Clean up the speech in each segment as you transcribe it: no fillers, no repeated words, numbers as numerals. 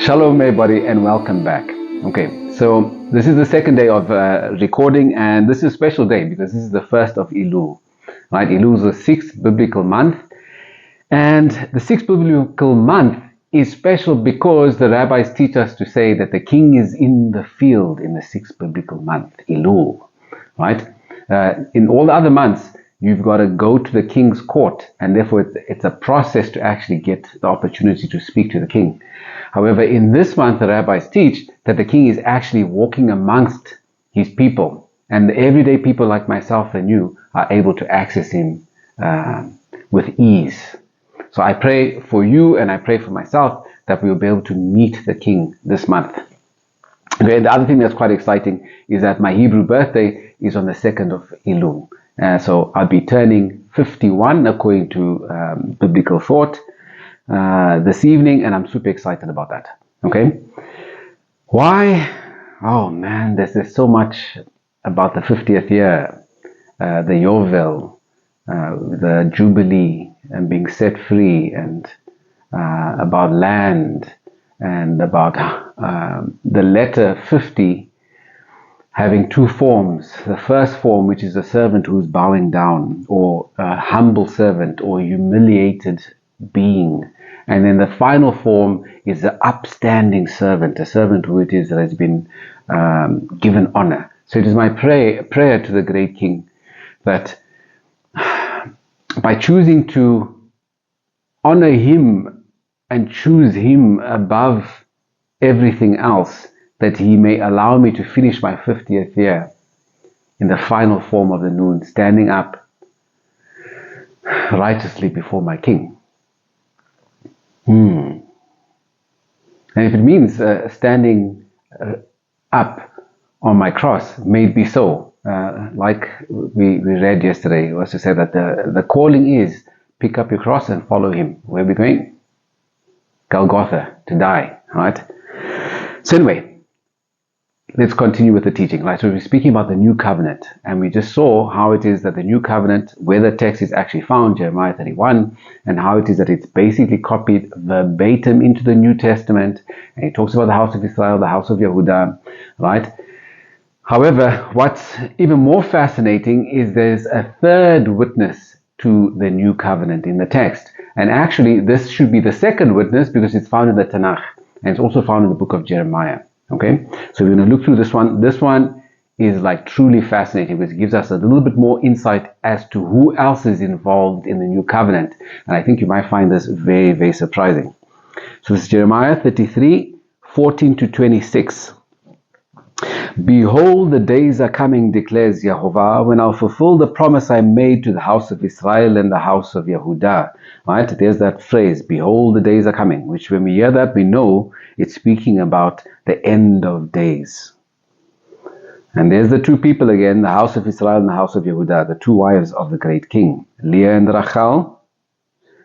Shalom everybody and welcome back. Okay, so this is the second day of recording, and this is a special day because this is the first of Elul. Right, Elul is the sixth biblical month, and the sixth biblical month is special because the rabbis teach us to say that the king is in the field in the sixth biblical month, Elul. Right, in all the other months, you've got to go to the king's court, and therefore it's a process to actually get the opportunity to speak to the king. However, in this month, the rabbis teach that the king is actually walking amongst his people, and the everyday people like myself and you are able to access him with ease. So I pray for you and I pray for myself that we will be able to meet the king this month. Okay, the other thing that's quite exciting is that my Hebrew birthday is on the 2nd of Elul. So I'll be turning 51 according to biblical thought this evening, and I'm super excited about that. Okay, why? Oh man, there's so much about the 50th year, the Yovel, the Jubilee, and being set free, and about land, and about the letter 50 having two forms. The first form, which is a servant who's bowing down, or a humble servant, or humiliated being. And then the final form is the upstanding servant, a servant who it is that has been given honor. So it is my prayer to the great King that by choosing to honor him and choose him above everything else, that he may allow me to finish my 50th year in the final form of the noon, standing up righteously before my King. And if it means standing up on my cross, may it be so. Like we read yesterday, was to say that the calling is pick up your cross and follow him. Where are we going? Golgotha, to die. Right? So anyway, let's continue with the teaching. Right, so we're speaking about the new covenant, and we just saw how it is that the new covenant, where the text is actually found, Jeremiah 31, and how it is that it's basically copied verbatim into the New Testament, and it talks about the house of Israel, the house of Yehuda, right? However, what's even more fascinating is there's a third witness to the new covenant in the text, and actually this should be the second witness because it's found in the Tanakh, and it's also found in the book of Jeremiah. Okay, so we're going to look through this one. This one is like truly fascinating because it gives us a little bit more insight as to who else is involved in the new covenant. And I think you might find this very, very surprising. So this is Jeremiah 33, 14 to 26. Behold, the days are coming, declares Yehovah, when I'll fulfill the promise I made to the house of Israel and the house of Yehuda. Right? There's that phrase, behold, the days are coming, which when we hear that, we know it's speaking about the end of days. And there's the two people again, the house of Israel and the house of Yehuda, the two wives of the great king, Leah and Rachel,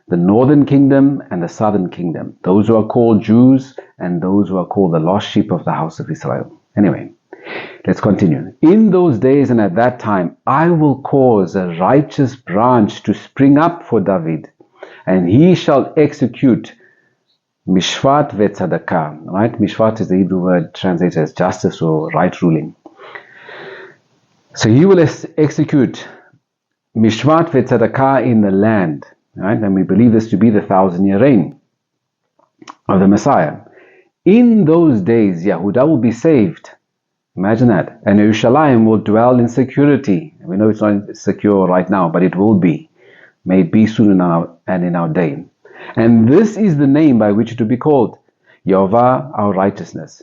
the northern kingdom and the southern kingdom, those who are called Jews and those who are called the lost sheep of the house of Israel. Anyway, let's continue. In those days and at that time, I will cause a righteous branch to spring up for David, and he shall execute Mishvat vetzadakah. Right? Mishvat is the Hebrew word translated as justice or right ruling. So he will execute Mishvat vetzadakah in the land. Right? And we believe this to be the 1,000-year reign of the Messiah. In those days, Yehuda will be saved. Imagine that. And Yerushalayim will dwell in security. We know it's not secure right now, but it will be. May it be soon in our day. And this is the name by which it will be called, Yehovah, our righteousness.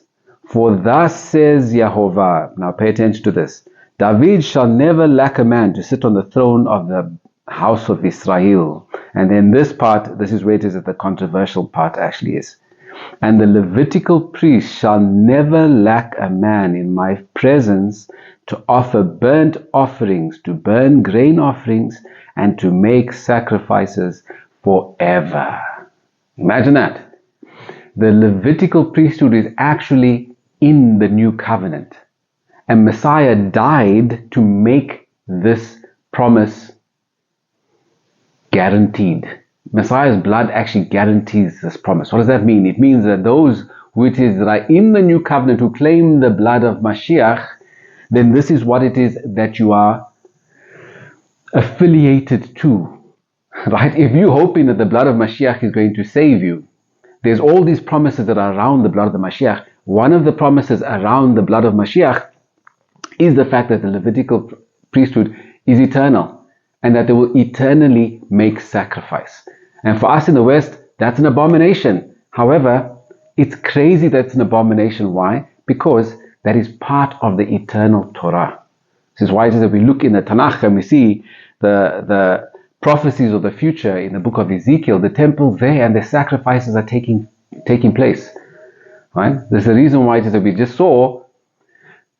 For thus says Yehovah. Now pay attention to this. David shall never lack a man to sit on the throne of the house of Israel. And then this part, this is where it is that the controversial part actually is. And the Levitical priest shall never lack a man in my presence to offer burnt offerings, to burn grain offerings, and to make sacrifices forever. Imagine that. The Levitical priesthood is actually in the new covenant. And Messiah died to make this promise guaranteed. Messiah's blood actually guarantees this promise. What does that mean? It means that those which is right in the new covenant, who claim the blood of Mashiach, then this is what it is that you are affiliated to. Right? If you're hoping that the blood of Mashiach is going to save you, there's all these promises that are around the blood of the Mashiach. One of the promises around the blood of Mashiach is the fact that the Levitical priesthood is eternal and that they will eternally make sacrifice. And for us in the West, that's an abomination. However, it's crazy that's an abomination. Why? Because that is part of the eternal Torah. This is why it is that we look in the Tanakh and we see the prophecies of the future in the book of Ezekiel, the temple there and the sacrifices are taking place. Right? There's a reason why it is that we just saw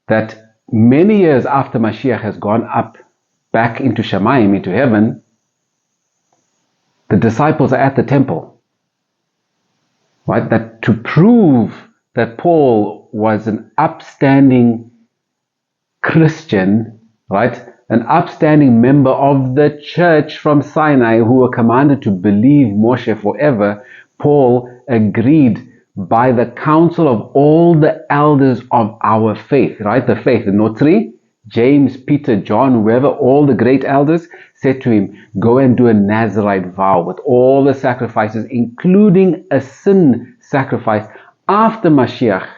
that many years after Mashiach has gone up back into Shamayim, into heaven, the disciples are at the temple. Right? That to prove that Paul was an upstanding Christian, right? An upstanding member of the church from Sinai who were commanded to believe Moshe forever, Paul agreed by the counsel of all the elders of our faith, right? The faith, the Notri, James, Peter, John, whoever, all the great elders said to him, go and do a Nazirite vow with all the sacrifices, including a sin sacrifice after Mashiach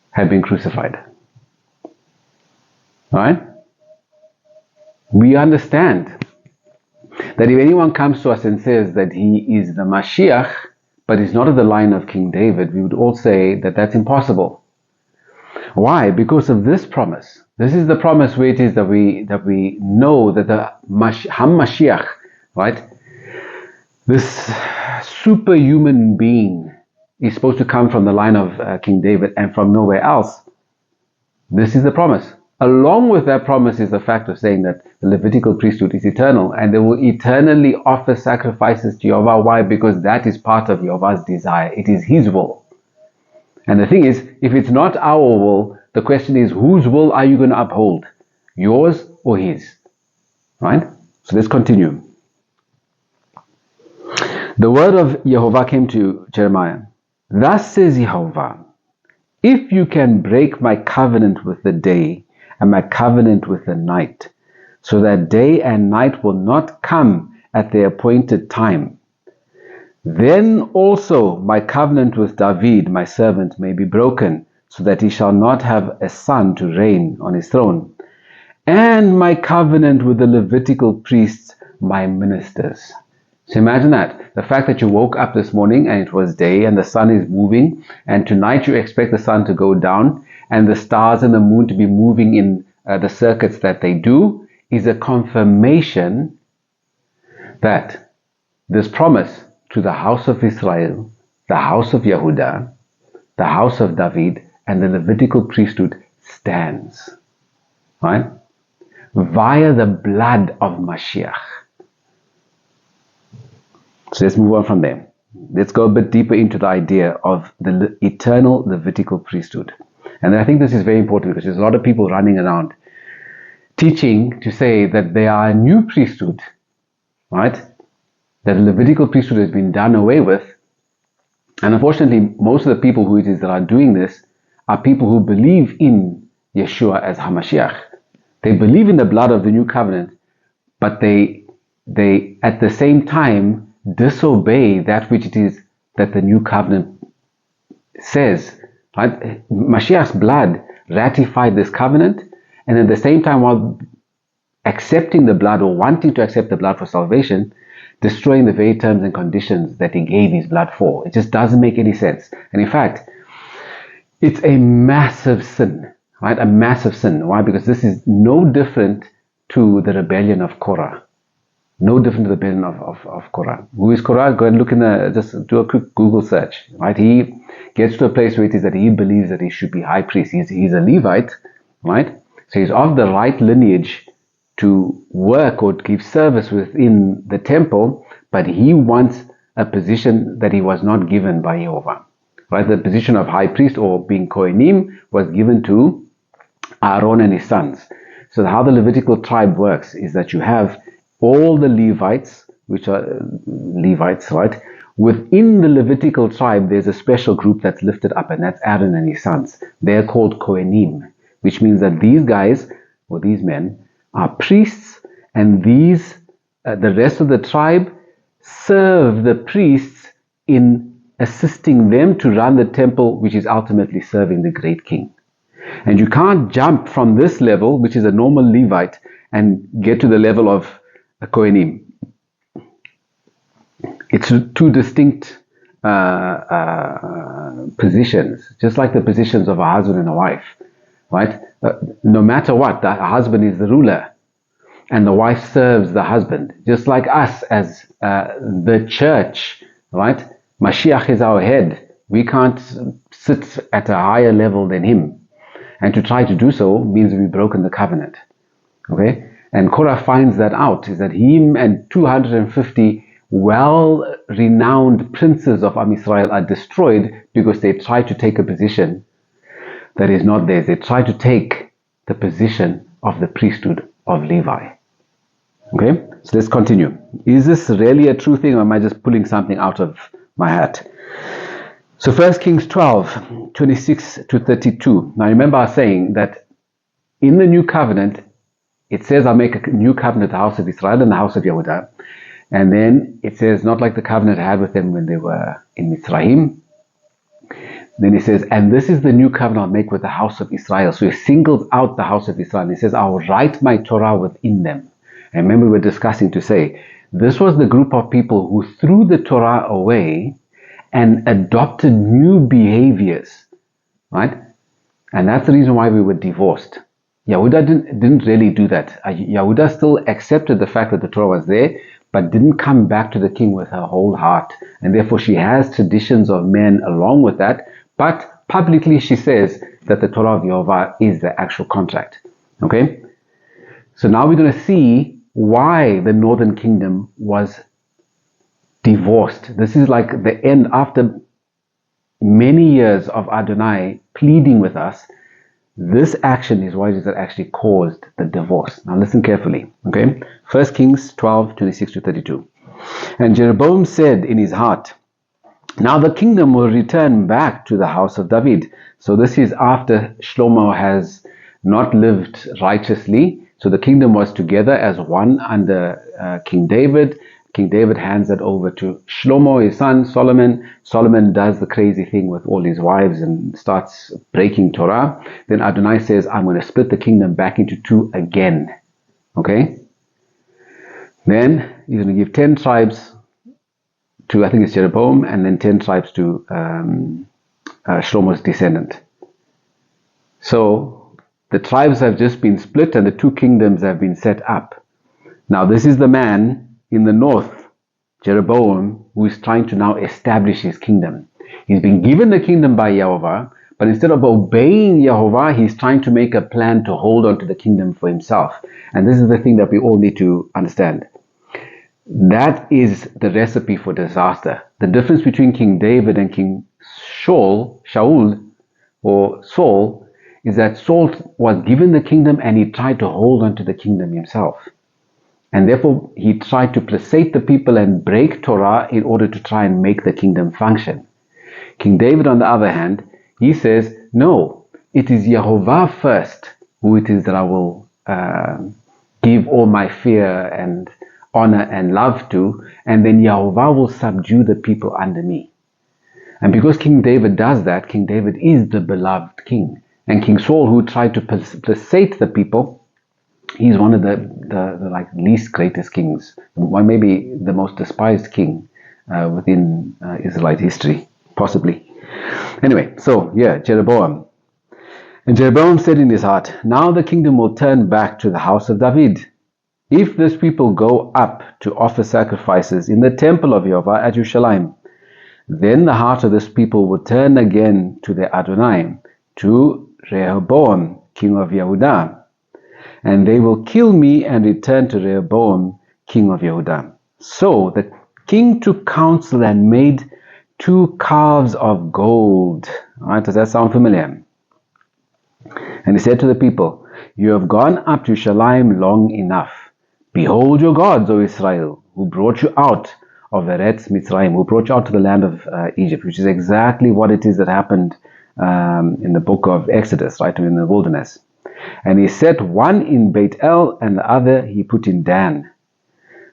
had been crucified. Right? We understand that if anyone comes to us and says that he is the Mashiach, but is not of the line of King David, we would all say that that's impossible. Why? Because of this promise. This is the promise where it is that we know that the Mashiach, right? This superhuman being is supposed to come from the line of King David and from nowhere else. This is the promise. Along with that promise is the fact of saying that the Levitical priesthood is eternal and they will eternally offer sacrifices to Yehovah. Why? Because that is part of Yehovah's desire. It is His will. And the thing is, if it's not our will, the question is, whose will are you going to uphold? Yours or His? Right? So let's continue. The word of Yehovah came to Jeremiah. Thus says Yehovah, if you can break my covenant with the day and my covenant with the night, so that day and night will not come at their appointed time, then also my covenant with David, my servant, may be broken, so that he shall not have a son to reign on his throne, and my covenant with the Levitical priests, my ministers. So imagine that. The fact that you woke up this morning and it was day and the sun is moving, and tonight you expect the sun to go down and the stars and the moon to be moving in the circuits that they do, is a confirmation that this promise to the house of Israel, the house of Yehudah, the house of David, and the Levitical priesthood stands. Right? Via the blood of Mashiach. So let's move on from there. Let's go a bit deeper into the idea of the eternal Levitical priesthood. And I think this is very important because there's a lot of people running around teaching to say that they are a new priesthood, right? That the Levitical priesthood has been done away with. And unfortunately, most of the people who it is that are doing this are people who believe in Yeshua as HaMashiach. They believe in the blood of the new covenant, but they at the same time disobey that which it is that the new covenant says. Right? Mashiach's blood ratified this covenant, and at the same time, while accepting the blood or wanting to accept the blood for salvation, destroying the very terms and conditions that He gave His blood for. It just doesn't make any sense. And in fact, it's a massive sin, right? A massive sin. Why? Because this is no different to the rebellion of Korah. No different to the rebellion of Korah. Who is Korah? Go and look just do a quick Google search, right? He gets to a place where it is that he believes that he should be high priest. He's a Levite, right? So he's of the right lineage to work or to give service within the temple, but he wants a position that he was not given by Yehovah. Right? The position of high priest or being Kohanim was given to Aaron and his sons. So how the Levitical tribe works is that you have all the Levites, which are Levites, right, Within the Levitical tribe, there's a special group that's lifted up, and that's Aaron and his sons. They're called Kohanim, which means that these guys, or these men, are priests, and the rest of the tribe serve the priests in assisting them to run the temple, which is ultimately serving the great king. And you can't jump from this level, which is a normal Levite, and get to the level of a Kohanim. It's two distinct positions, just like the positions of a husband and a wife, right? No matter what, the husband is the ruler, and the wife serves the husband, just like us as the church, right? Mashiach is our head. We can't sit at a higher level than him. And to try to do so means we've broken the covenant. Okay? And Korah finds that out, is that him and 250 well-renowned princes of Am Yisrael are destroyed because they try to take a position that is not theirs. They try to take the position of the priesthood of Levi. Okay? So let's continue. Is this really a true thing, or am I just pulling something out of my hat? So 1 Kings 12, 26 to 32. Now remember I was saying that in the new covenant, it says I'll make a new covenant with the house of Israel and the house of Yehudah. And then it says, not like the covenant I had with them when they were in Mitzrayim. Then it says, and this is the new covenant I'll make with the house of Israel. So he singles out the house of Israel. And he says, I'll write my Torah within them. And remember we were discussing to say, this was the group of people who threw the Torah away and adopted new behaviors, right? And that's the reason why we were divorced. Yehudah didn't really do that. Yehudah still accepted the fact that the Torah was there, but didn't come back to the king with her whole heart. And therefore she has traditions of men along with that, but publicly she says that the Torah of Yehovah is the actual contract. Okay? So now we're going to see why the northern kingdom was divorced. This is like the end after many years of Adonai pleading with us. This action is what actually caused the divorce. Now listen carefully. Okay? 1 Kings 12, 26 to 32. And Jeroboam said in his heart, now the kingdom will return back to the house of David. So this is after Shlomo has not lived righteously. So the kingdom was together as one under King David. King David hands it over to Shlomo, his son, Solomon. Solomon does the crazy thing with all his wives and starts breaking Torah. Then Adonai says, I'm going to split the kingdom back into two again. Okay? Then he's going to give 10 tribes to, I think it's Jeroboam, and then 10 tribes to Shlomo's descendant. So the tribes have just been split and the two kingdoms have been set up. Now this is the man in the north, Jeroboam, who is trying to now establish his kingdom. He's been given the kingdom by Yehovah, but instead of obeying Yehovah, he's trying to make a plan to hold on to the kingdom for himself. And this is the thing that we all need to understand. That is the recipe for disaster. The difference between King David and King Shaul, or Saul, is that Saul was given the kingdom and he tried to hold on to the kingdom himself. And therefore, he tried to placate the people and break Torah in order to try and make the kingdom function. King David, on the other hand, he says, no, it is Yehovah first, who it is that I will give all my fear and honor and love to, and then Yehovah will subdue the people under me. And because King David does that, King David is the beloved king. And King Saul, who tried to placate the people, he's one of the least greatest kings, or maybe the most despised king within Israelite history, possibly. Anyway, so yeah, Jeroboam. And Jeroboam said in his heart, now the kingdom will turn back to the house of David. If this people go up to offer sacrifices in the temple of Yehovah at Yerushalayim, then the heart of this people will turn again to their Adonai, to Rehoboam, king of Yehudah. And they will kill me and return to Rehoboam, king of Yehudah. So the king took counsel and made 2 calves of gold. All right, does that sound familiar? And he said to the people, you have gone up to Shalim long enough. Behold your gods, O Israel, who brought you out of Eretz Mitzrayim, who brought you out to the land of Egypt, which is exactly what it is that happened in the book of Exodus, right, in the wilderness. And he set one in Beit El and the other he put in Dan.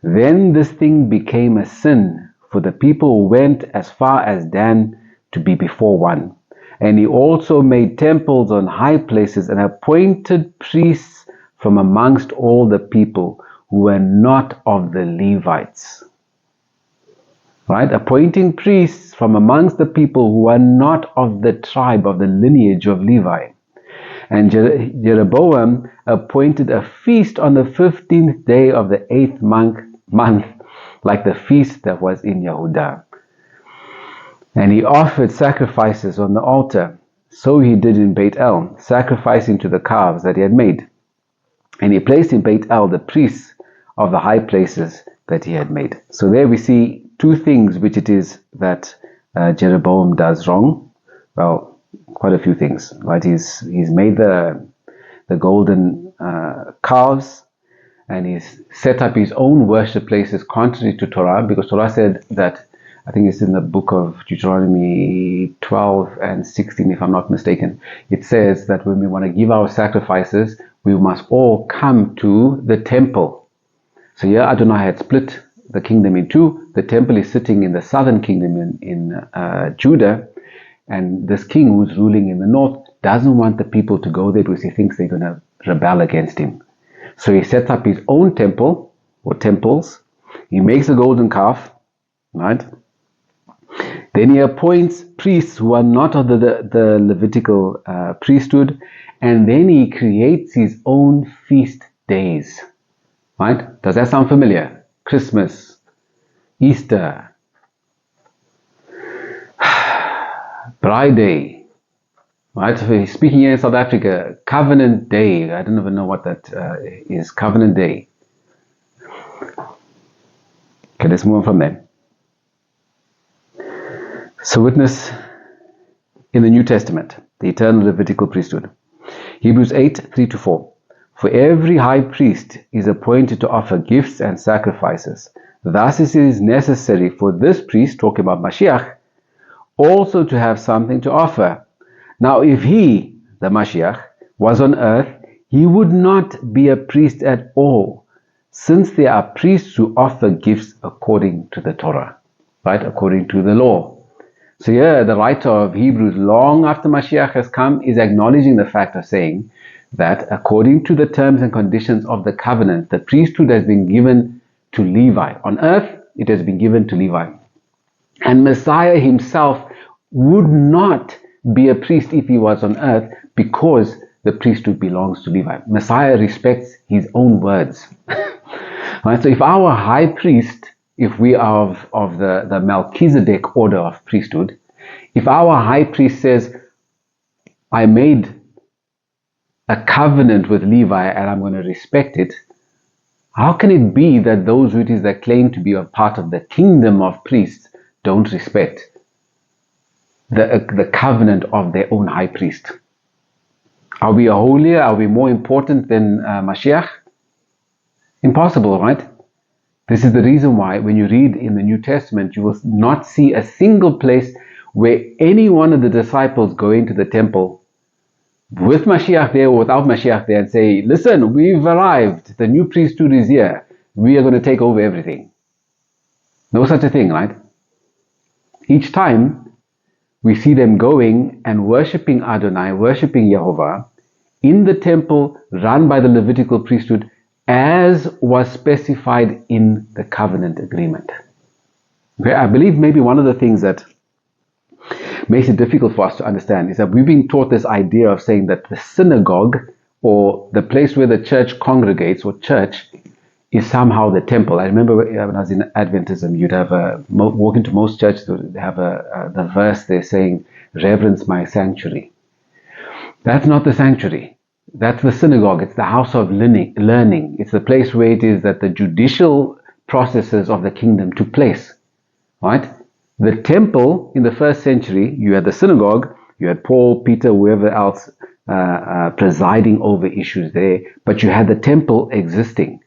Then this thing became a sin, for the people went as far as Dan to be before one. And he also made temples on high places and appointed priests from amongst all the people who were not of the Levites. Right? Appointing priests from amongst the people who are not of the tribe, of the lineage of Levi. And Jeroboam appointed a feast on the 15th day of the 8th month, like the feast that was in Yehudah. And he offered sacrifices on the altar. So he did in Beit El, sacrificing to the calves that he had made. And he placed in Beit El the priests of the high places that he had made. So there we see two things which it is that Jeroboam does wrong. Well, quite a few things, right? He's made the golden calves, and he's set up his own worship places contrary to Torah, because Torah said that, I think it's in the book of Deuteronomy 12 and 16, if I'm not mistaken. It says that when we want to give our sacrifices, we must all come to the temple. So here Adonai had split the kingdom in two. The temple is sitting in the southern kingdom in Judah, and this king who's ruling in the north doesn't want the people to go there because he thinks they're going to rebel against him. So he sets up his own temple, or temples. He makes a golden calf, right? Then he appoints priests who are not of the Levitical priesthood, and then he creates his own feast days. Right? Does that sound familiar? Christmas, Easter, Bride Day. Right? So speaking here in South Africa, Covenant Day. I don't even know what that is. Covenant Day. Okay, let's move on from there. So witness in the New Testament, the eternal Levitical priesthood. Hebrews 8, 3-4. For every high priest is appointed to offer gifts and sacrifices. Thus it is necessary for this priest, talking about Mashiach, also to have something to offer. Now if he, the Mashiach, was on earth, he would not be a priest at all, since there are priests who offer gifts according to the Torah, right, according to the law. So here, the writer of Hebrews, long after Mashiach has come, is acknowledging the fact of saying that according to the terms and conditions of the covenant, the priesthood has been given to Levi. On earth, it has been given to Levi. And Messiah himself would not be a priest if he was on earth, because the priesthood belongs to Levi. Messiah respects his own words. Right? So if our high priest, if we are of the Melchizedek order of priesthood, if our high priest says, I made a covenant with Levi and I'm going to respect it, how can it be that those who it is that claim to be a part of the kingdom of priests don't respect the covenant of their own high priest? Are we holier? Are we more important than Mashiach? Impossible, right? This is the reason why when you read in the New Testament, you will not see a single place where any one of the disciples go into the temple with Mashiach there or without Mashiach there and say, listen, we've arrived. The new priesthood is here. We are going to take over everything. No such a thing, right? Each time we see them going and worshipping Adonai, worshipping Yehovah in the temple run by the Levitical priesthood, as was specified in the covenant agreement. Okay, I believe maybe one of the things that makes it difficult for us to understand is that we've been taught this idea of saying that the synagogue, or the place where the church congregates, or church, is somehow the temple. I remember when I was in Adventism, you'd have walk into most churches, they have the verse there saying, reverence my sanctuary. That's not the sanctuary. That's the synagogue. It's the house of learning. It's the place where it is that the judicial processes of the kingdom took place. Right? The temple in the first century, you had the synagogue, you had Paul, Peter, whoever else presiding over issues there, but you had the temple existing.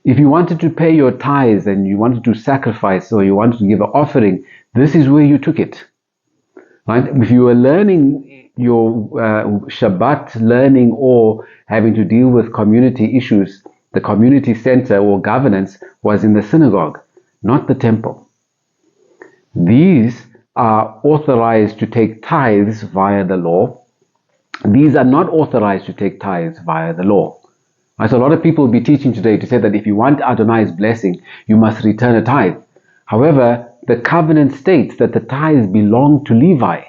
If you wanted to pay your tithes and you wanted to sacrifice or you wanted to give an offering, this is where you took it. Right? If you were learning your Shabbat learning or having to deal with community issues, the community center or governance was in the synagogue, not the temple. These are authorized to take tithes via the law. These are not authorized to take tithes via the law. Right? So a lot of people will be teaching today to say that if you want Adonai's blessing, you must return a tithe. However, the covenant states that the tithes belong to Levi,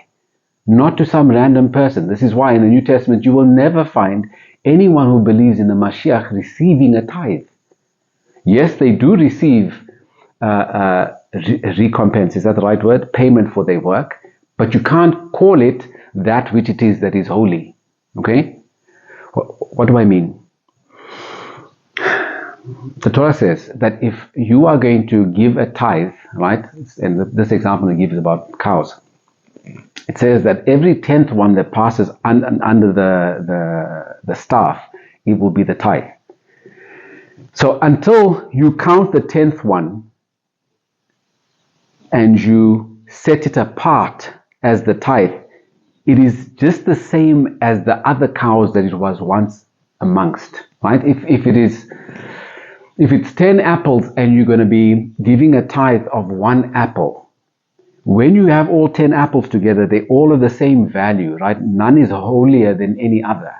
not to some random person. This is why in the New Testament you will never find anyone who believes in the Mashiach receiving a tithe. Yes, they do receive recompense, is that the right word? Payment for their work, but you can't call it that which it is that is holy. Okay? What do I mean? The Torah says that if you are going to give a tithe, right, and this example I give is about cows, it says that every 10th one that passes under the staff, it will be the tithe. So until you count the 10th one and you set it apart as the tithe, it is just the same as the other cows that it was once amongst, right? If it's 10 apples and you're going to be giving a tithe of 1 apple, when you have all 10 apples together, they're all of the same value, right? None is holier than any other.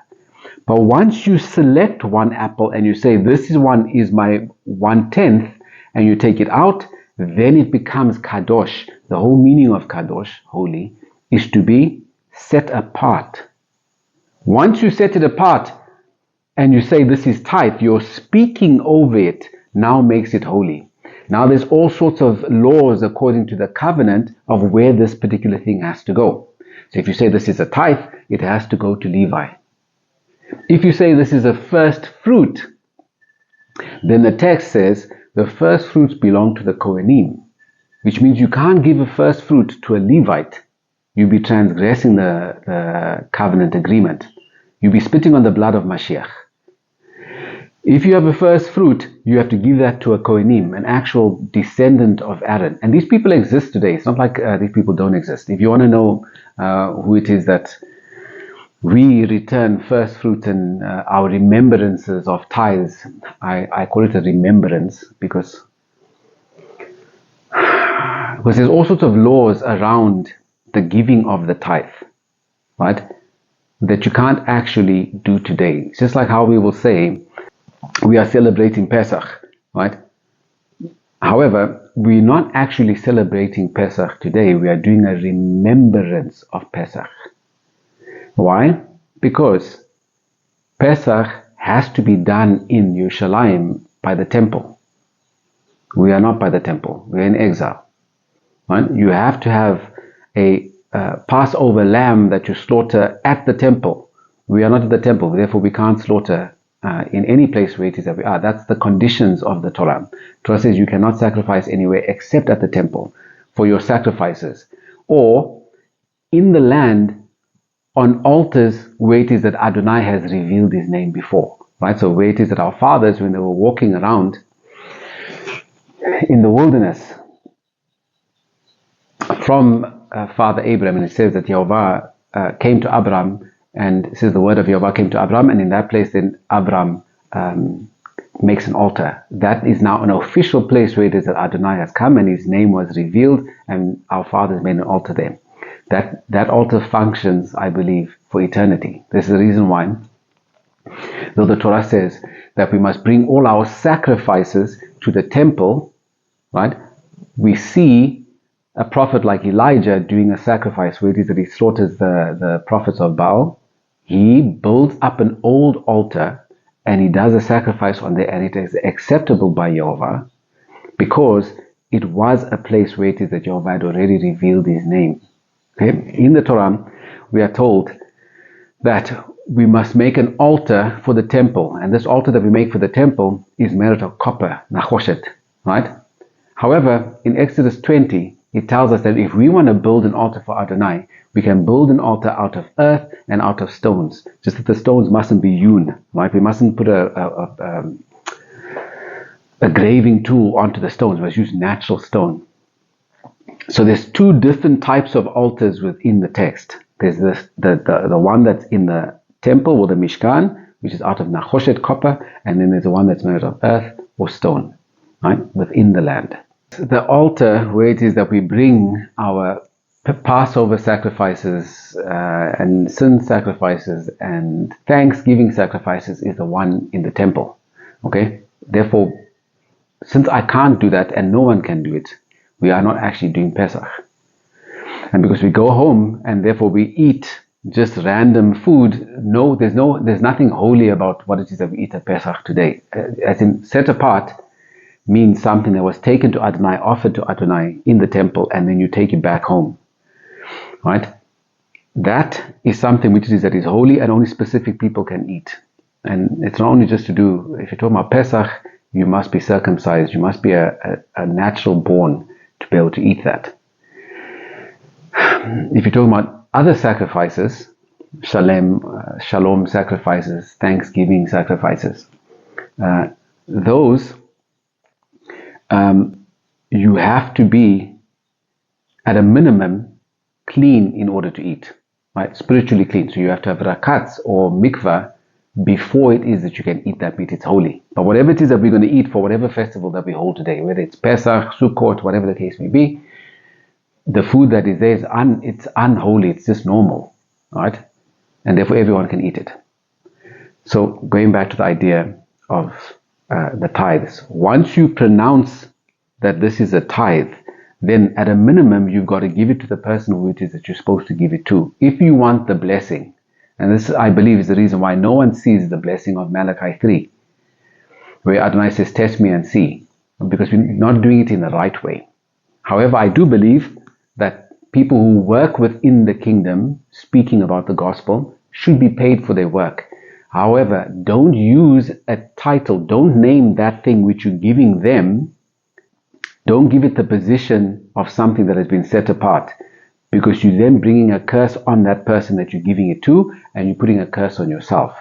But once you select 1 apple and you say, this one is my 1/10, and you take it out, then it becomes kadosh. The whole meaning of kadosh, holy, is to be set apart. Once you set it apart, and you say this is tithe, you're speaking over it, now makes it holy. Now there's all sorts of laws according to the covenant of where this particular thing has to go. So if you say this is a tithe, it has to go to Levi. If you say this is a first fruit, then the text says the first fruits belong to the Kohanim, which means you can't give a first fruit to a Levite. You'll be transgressing the covenant agreement. You'll be spitting on the blood of Mashiach. If you have a first fruit, you have to give that to a Kohanim, an actual descendant of Aaron. And these people exist today. It's not like these people don't exist. If you want to know who it is that we return first fruit and our remembrances of tithes, I call it a remembrance because there's all sorts of laws around the giving of the tithe, right? That you can't actually do today. It's just like how we will say, we are celebrating Pesach, right? However, we're not actually celebrating Pesach today. We are doing a remembrance of Pesach. Why? Because Pesach has to be done in Yerushalayim by the temple. We are not by the temple. We are in exile. Right? You have to have a Passover lamb that you slaughter at the temple. We are not at the temple, therefore we can't slaughter in any place where it is that we are. That's the conditions of the Torah. Torah says you cannot sacrifice anywhere except at the temple for your sacrifices, or in the land on altars where it is that Adonai has revealed his name before. Right? So where it is that our fathers, when they were walking around in the wilderness from Father Abraham, and it says that Yehovah came to Abraham, and it says the word of Yehovah came to Abraham, and in that place then Abraham makes an altar. That is now an official place where it is that Adonai has come and his name was revealed, and our fathers made an altar there. That altar functions, I believe, for eternity. This is the reason why, though the Torah says that we must bring all our sacrifices to the temple, right? We see a prophet like Elijah doing a sacrifice where it is that he slaughters the prophets of Baal. He builds up an old altar and he does a sacrifice on there, and it is acceptable by Yehovah because it was a place where it is that Yehovah had already revealed his name. Okay? In the Torah, we are told that we must make an altar for the temple, and this altar that we make for the temple is made out of copper, nachoshet, right? However, in Exodus 20, it tells us that if we want to build an altar for Adonai, we can build an altar out of earth and out of stones. Just that the stones mustn't be hewn, right? We mustn't put a a graving tool onto the stones. It was used natural stone. So there's two different types of altars within the text. There's the one that's in the temple or the Mishkan, which is out of Nachoshet copper, and then there's the one that's made of earth or stone, right, within the land. The altar, where it is that we bring our Passover sacrifices and sin sacrifices and thanksgiving sacrifices, is the one in the temple. Okay, therefore, since I can't do that and no one can do it, we are not actually doing Pesach. And because we go home and therefore we eat just random food, there's nothing holy about what it is that we eat at Pesach today. As in, set apart means something that was taken to Adonai, offered to Adonai in the temple, and then you take it back home. Right? That is something that is holy and only specific people can eat. And it's not only just to do, if you're talking about Pesach, you must be circumcised, you must be a natural born to be able to eat that. If you're talking about other sacrifices, shalom sacrifices, thanksgiving sacrifices, those you have to be at a minimum clean in order to eat, right? Spiritually clean. So you have to have rakatz or mikvah before it is that you can eat that meat. It's holy. But whatever it is that we're going to eat for whatever festival that we hold today, whether it's Pesach, Sukkot, whatever the case may be, the food that is there it's unholy. It's just normal, right? And therefore everyone can eat it. So going back to the idea of the tithes, once you pronounce that this is a tithe, then at a minimum you've got to give it to the person who it is that you're supposed to give it to, if you want the blessing. And this, I believe, is the reason why no one sees the blessing of Malachi 3, where Adonai says, test me and see, because we're not doing it in the right way. However, I do believe that people who work within the kingdom, speaking about the gospel, should be paid for their work. However, don't use a title, don't name that thing which you're giving them, don't give it the position of something that has been set apart, because you're then bringing a curse on that person that you're giving it to, and you're putting a curse on yourself.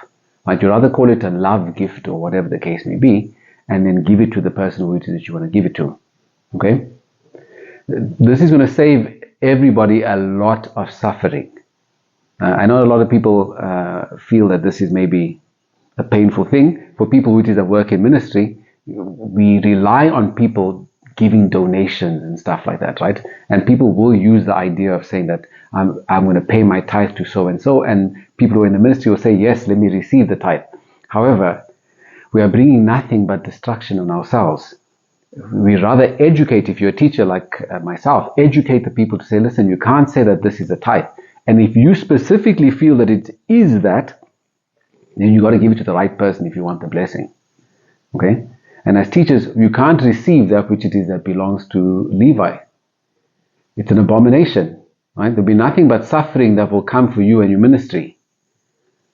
Right? You'd rather call it a love gift or whatever the case may be, and then give it to the person who it is that you want to give it to. Okay? This is going to save everybody a lot of suffering. I know a lot of people feel that this is maybe a painful thing. For people who it is that work in ministry, we rely on people giving donations and stuff like that, right? And people will use the idea of saying that I'm going to pay my tithe to so and so, and people who are in the ministry will say, yes, let me receive the tithe. However, we are bringing nothing but destruction on ourselves. We rather educate, if you're a teacher like myself, educate the people to say, listen, you can't say that this is a tithe. And if you specifically feel that it is that, then you got to give it to the right person if you want the blessing. Okay? And as teachers, you can't receive that which it is that belongs to Levi. It's an abomination. Right? There'll be nothing but suffering that will come for you and your ministry.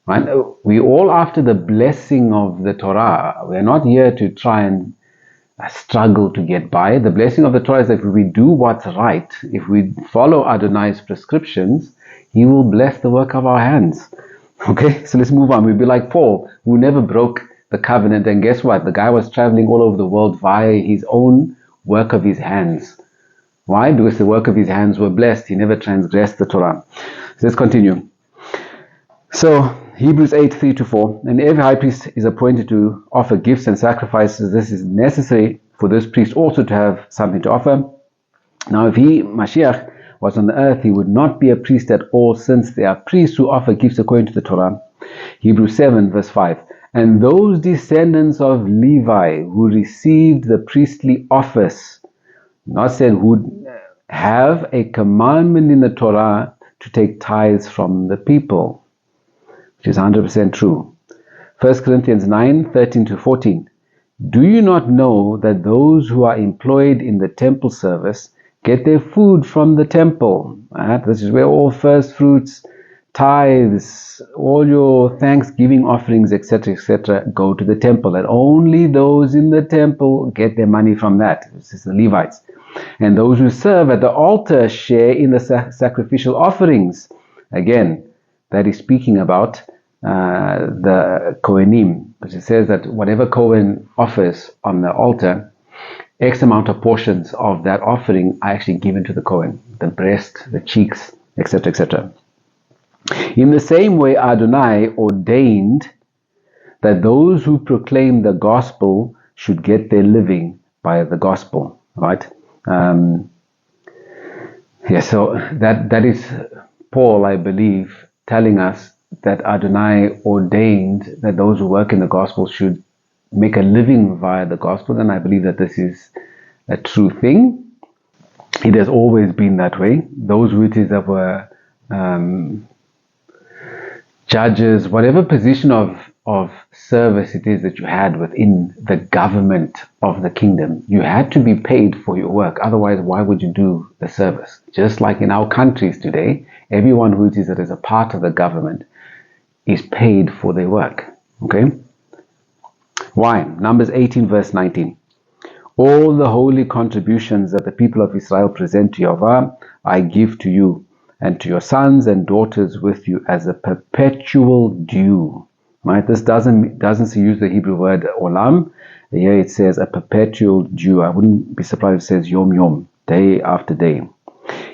Right? We're all after the blessing of the Torah. We're not here to try and struggle to get by. The blessing of the Torah is that if we do what's right, if we follow Adonai's prescriptions, He will bless the work of our hands. Okay, so let's move on. We'll be like Paul, who never broke the covenant, and guess what? The guy was traveling all over the world via his own work of his hands. Why? Because the work of his hands were blessed. He never transgressed the Torah. So let's continue. So Hebrews 8, 3-4. And every high priest is appointed to offer gifts and sacrifices. This is necessary for this priest also to have something to offer. Now if he, Mashiach, was on the earth, he would not be a priest at all, since there are priests who offer gifts according to the Torah. Hebrews 7, verse 5. And those descendants of Levi who received the priestly office, not said who have a commandment in the Torah to take tithes from the people, which is 100% true. 1 Corinthians 9, 13-14. Do you not know that those who are employed in the temple service get their food from the temple? This is where all first fruits, tithes, all your thanksgiving offerings, etc., etc., go to the temple, and only those in the temple get their money from that. This is the Levites. And those who serve at the altar share in the sacrificial offerings. Again, that is speaking about the Kohanim, which it says that whatever Kohen offers on the altar, X amount of portions of that offering are actually given to the Kohen, the breast, the cheeks, etc., etc. In the same way, Adonai ordained that those who proclaim the gospel should get their living by the gospel, right? So that is Paul, I believe, telling us that Adonai ordained that those who work in the gospel should make a living via the gospel, and I believe that this is a true thing. It has always been that way. Those who it is that were judges, whatever position of service it is that you had within the government of the kingdom, you had to be paid for your work. Otherwise, why would you do the service? Just like in our countries today, everyone who it is that is a part of the government is paid for their work. Okay? Why? Numbers 18 verse 19. All the holy contributions that the people of Israel present to Yahweh, I give to you and to your sons and daughters with you as a perpetual due. Right? This doesn't use the Hebrew word olam. Here it says a perpetual due. I wouldn't be surprised if it says yom yom, day after day.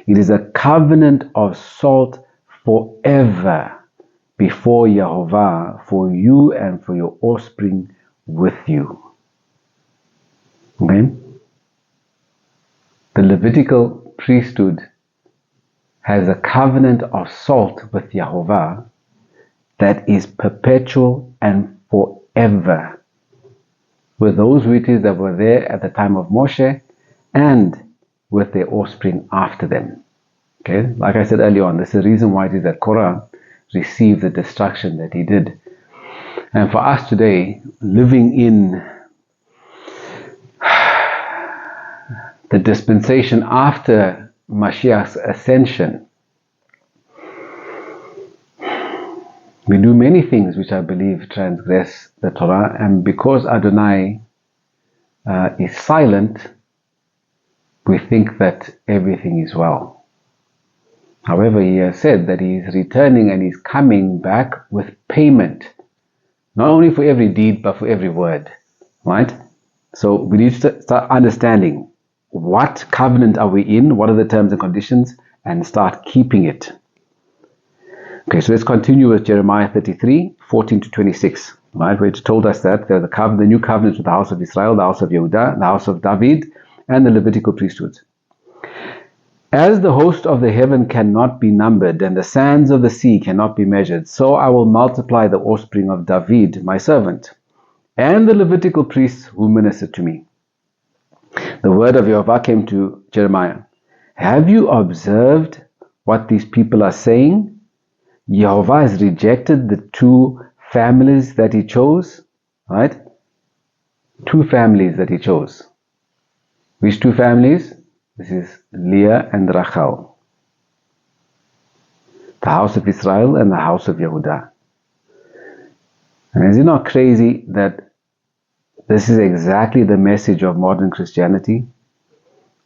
It is a covenant of salt forever before Yehovah, for you and for your offspring with you. Okay? The Levitical priesthood has a covenant of salt with Yehovah that is perpetual and forever, with those witches that were there at the time of Moshe and with their offspring after them. Okay, like I said earlier on, this is the reason why it is that Korah received the destruction that he did. And for us today, living in the dispensation after Mashiach's ascension, we do many things which I believe transgress the Torah, and because Adonai is silent, we think that everything is well. However, he has said that he is returning and he's coming back with payment, not only for every deed, but for every word, right? So we need to start understanding what covenant are we in, what are the terms and conditions, and start keeping it. Okay, so let's continue with Jeremiah 33, 14 to 26, right, where it told us that there's the new covenant with the house of Israel, the house of Yehudah, the house of David, and the Levitical priesthoods. As the host of the heaven cannot be numbered, and the sands of the sea cannot be measured, so I will multiply the offspring of David, my servant, and the Levitical priests who minister to me. The word of Yehovah came to Jeremiah. Have you observed what these people are saying? Yehovah has rejected the two families that he chose, right? Two families that he chose. Which two families? This is Leah and Rachel. The house of Israel and the house of Yehudah. And is it not crazy that this is exactly the message of modern Christianity?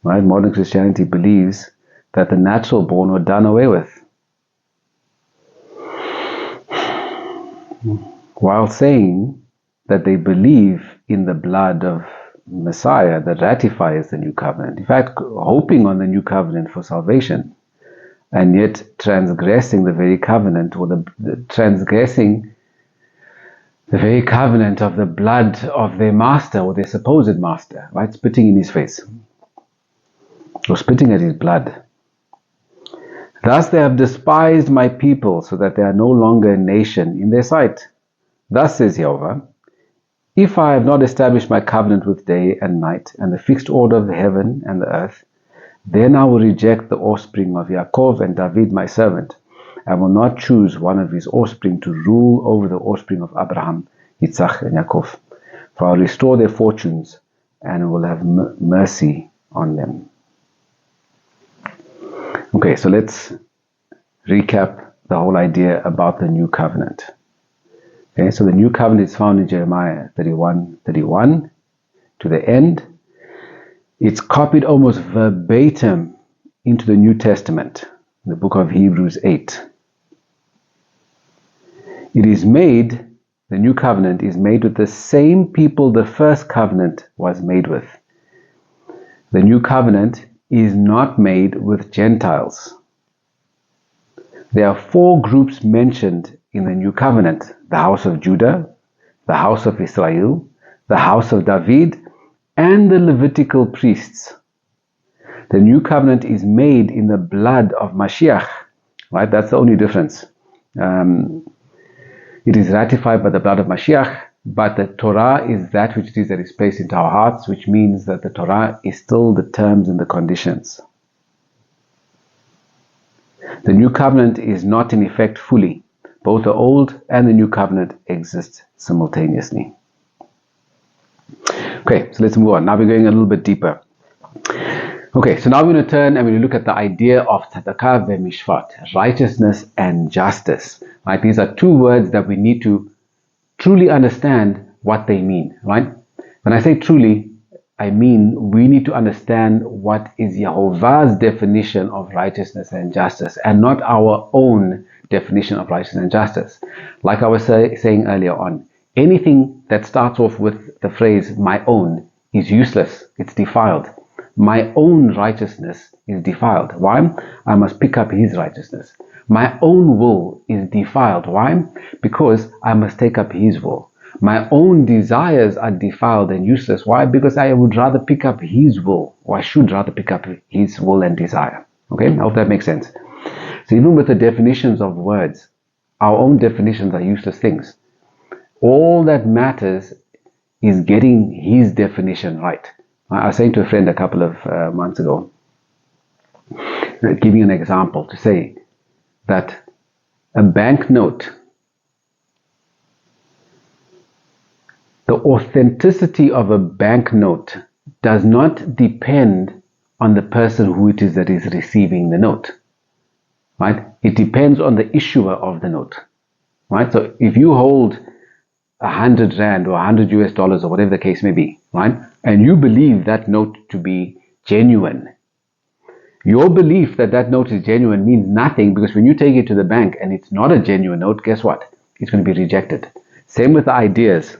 Right? Modern Christianity believes that the natural born were done away with, while saying that they believe in the blood of Messiah that ratifies the new covenant. In fact, hoping on the new covenant for salvation, and yet transgressing the very covenant, or transgressing the very covenant of the blood of their master, or their supposed master, right? Spitting in his face, or spitting at his blood. Thus they have despised my people, so that they are no longer a nation in their sight. Thus says Yehovah, if I have not established my covenant with day and night, and the fixed order of the heaven and the earth, then I will reject the offspring of Yaakov and David my servant, and will not choose one of his offspring to rule over the offspring of Abraham, Yitzchak, and Yaakov. For I will restore their fortunes, and will have mercy on them. Okay, so let's recap the whole idea about the new covenant. Okay, so the new covenant is found in Jeremiah 31:31 to the end. It's copied almost verbatim into the New Testament, the book of Hebrews 8. It is made, the new covenant is made with the same people the first covenant was made with. The new covenant is not made with Gentiles. There are 4 groups mentioned in the new covenant: the house of Judah, the house of Israel, the house of David, and the Levitical priests. The new covenant is made in the blood of Mashiach, right? That's the only difference. It is ratified by the blood of Mashiach, but the Torah is that which it is that is placed into our hearts, which means that the Torah is still the terms and the conditions. The new covenant is not in effect fully. Both the old and the new covenant exist simultaneously. Okay, so let's move on. Now we're going a little bit deeper. Okay, so now we're going to turn and we're going to look at the idea of tzedakah ve'mishpat, righteousness and justice. Right? These are 2 words that we need to truly understand what they mean. Right? When I say truly, I mean we need to understand what is Yehovah's definition of righteousness and justice, and not our own definition of righteousness and justice. Like I was saying earlier on, anything that starts off with the phrase "my own" is useless. It's defiled. My own righteousness is defiled. Why? I must pick up his righteousness. My own will is defiled. Why? Because I must take up his will. My own desires are defiled and useless. Why? Because I would rather pick up his will, or I should rather pick up his will and desire. Okay, I hope that makes sense. So even with the definitions of words, our own definitions are useless things. All that matters is getting his definition right. I was saying to a friend a couple of months ago, giving an example, to say that a banknote, the authenticity of a banknote does not depend on the person who it is that is receiving the note. Right? It depends on the issuer of the note. Right? So if you hold 100 Rand or $100 or whatever the case may be, right? And you believe that note to be genuine. Your belief that that note is genuine means nothing, because when you take it to the bank and it's not a genuine note, guess what? It's going to be rejected. Same with the ideas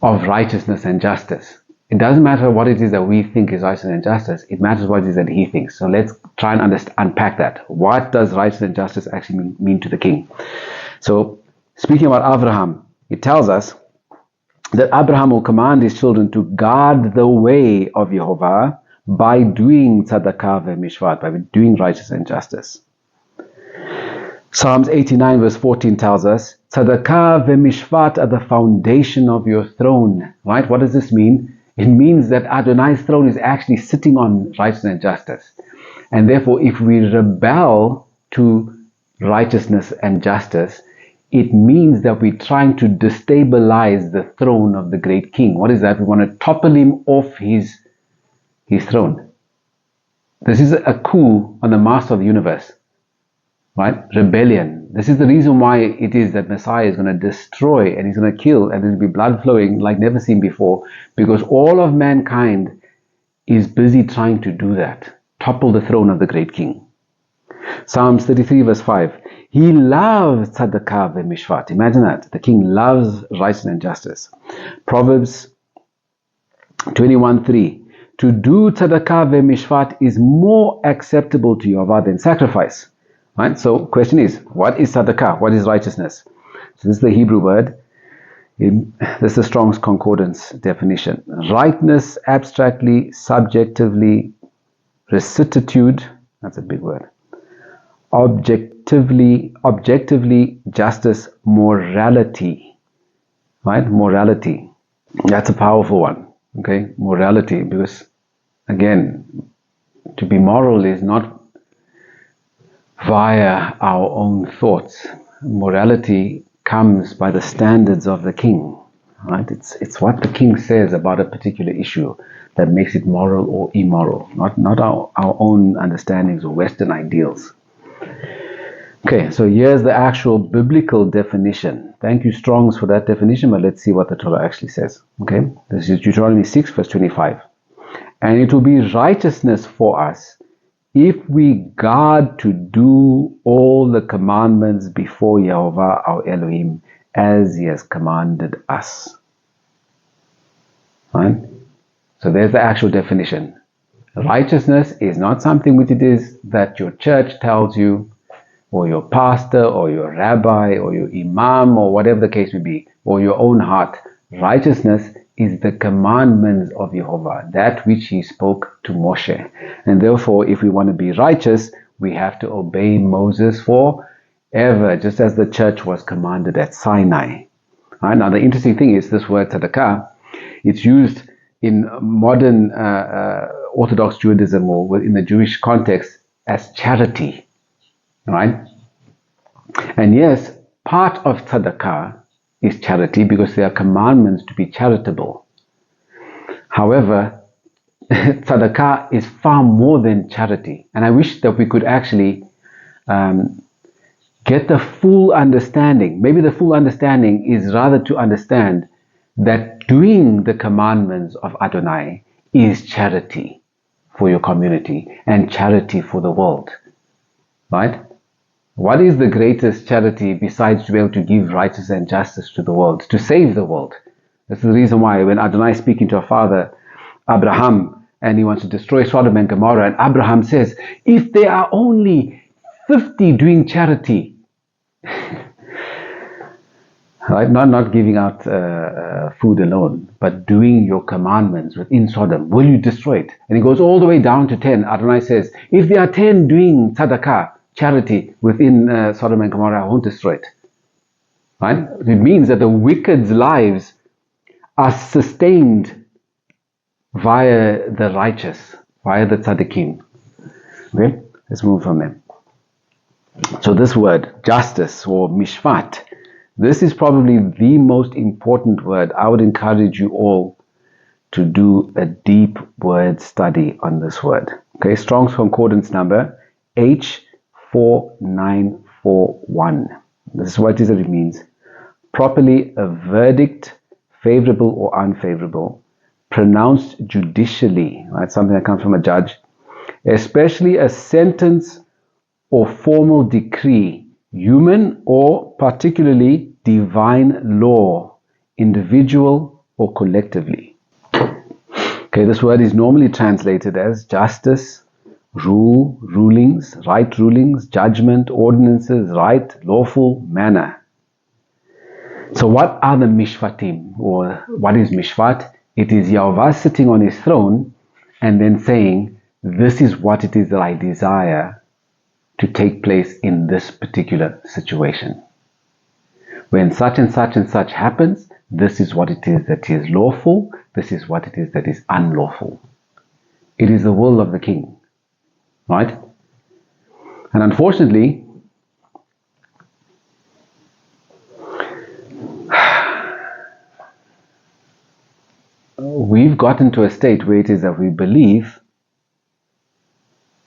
of righteousness and justice. It doesn't matter what it is that we think is righteousness and justice. It matters what it is that he thinks. So let's try and unpack that. What does righteousness and justice actually mean to the king? So speaking about Abraham, it tells us that Abraham will command his children to guard the way of Yehovah by doing tzedakah ve'mishpat, by doing righteousness and justice. Psalms 89 verse 14 tells us, tzedakah ve'mishpat are the foundation of your throne. Right? What does this mean? It means that Adonai's throne is actually sitting on righteousness and justice. And therefore, if we rebel to righteousness and justice, it means that we're trying to destabilize the throne of the great king. What is that? We want to topple him off his throne. This is a coup on the master of the universe. Right? Rebellion. This is the reason why it is that Messiah is going to destroy and he's going to kill, and there will be blood flowing like never seen before, because all of mankind is busy trying to do that. Topple the throne of the great king. Psalms 33 verse 5. He loves tzedakah ve'mishpat. Imagine that. The king loves righteousness and justice. Proverbs 21:3. To do tzedakah ve'mishpat is more acceptable to Yehovah than sacrifice. Right? So, question is, what is tzedakah? What is righteousness? So this is the Hebrew word. This is the Strong's Concordance definition. Rightness, abstractly, subjectively, rectitude. That's a big word. Objectively, justice, morality. Right? Morality. That's a powerful one. Okay? Morality, because again, to be moral is not via our own thoughts. Morality comes by the standards of the king. Right? It's what the king says about a particular issue that makes it moral or immoral, not our own understandings or Western ideals. Okay, so here's the actual biblical definition. Thank you, Strongs, for that definition, but let's see what the Torah actually says. Okay, this is Deuteronomy 6 verse 25. And it will be righteousness for us if we guard to do all the commandments before Jehovah our Elohim as He has commanded us. Right? So there's the actual definition. Righteousness is not something which it is that your church tells you, or your pastor, or your rabbi, or your imam, or whatever the case may be, or your own heart. Righteousness is the commandments of Jehovah, that which He spoke to Moshe. And therefore, if we want to be righteous, we have to obey Moses forever, just as the church was commanded at Sinai. Right? Now, the interesting thing is this word tzedakah, it's used in modern Orthodox Judaism or in the Jewish context as charity. Right? And yes, part of tzedakah is charity because there are commandments to be charitable. However, tzedakah is far more than charity. And I wish that we could actually get the full understanding. Maybe the full understanding is rather to understand that doing the commandments of Adonai is charity for your community and charity for the world. Right? What is the greatest charity besides to be able to give righteousness and justice to the world, to save the world? That's the reason why when Adonai is speaking to our father, Abraham, and he wants to destroy Sodom and Gomorrah, and Abraham says, if there are only 50 doing charity, right? Not giving out food alone, but doing your commandments within Sodom, will you destroy it? And he goes all the way down to 10. Adonai says, if there are 10 doing tzedakah, charity within Sodom and Gomorrah, I won't destroy it. Right? It means that the wicked's lives are sustained via the righteous, via the tzaddikim. Okay? Let's move from there. So this word, justice or mishpat, this is probably the most important word. I would encourage you all to do a deep word study on this word. Okay, Strong's Concordance number H4941. This is what it means. Properly a verdict, favorable or unfavorable, pronounced judicially, right? Something that comes from a judge, especially a sentence or formal decree, human or particularly divine law, individual or collectively. Okay, this word is normally translated as justice, rule, rulings, right rulings, judgment, ordinances, right, lawful, manner. So what are the mishvatim, or what is mishvat? It is Yahweh sitting on His throne and then saying, this is what it is that I desire to take place in this particular situation. When such and such and such happens, this is what it is that is lawful, this is what it is that is unlawful. It is the will of the king. Right? And unfortunately, we've gotten to a state where it is that we believe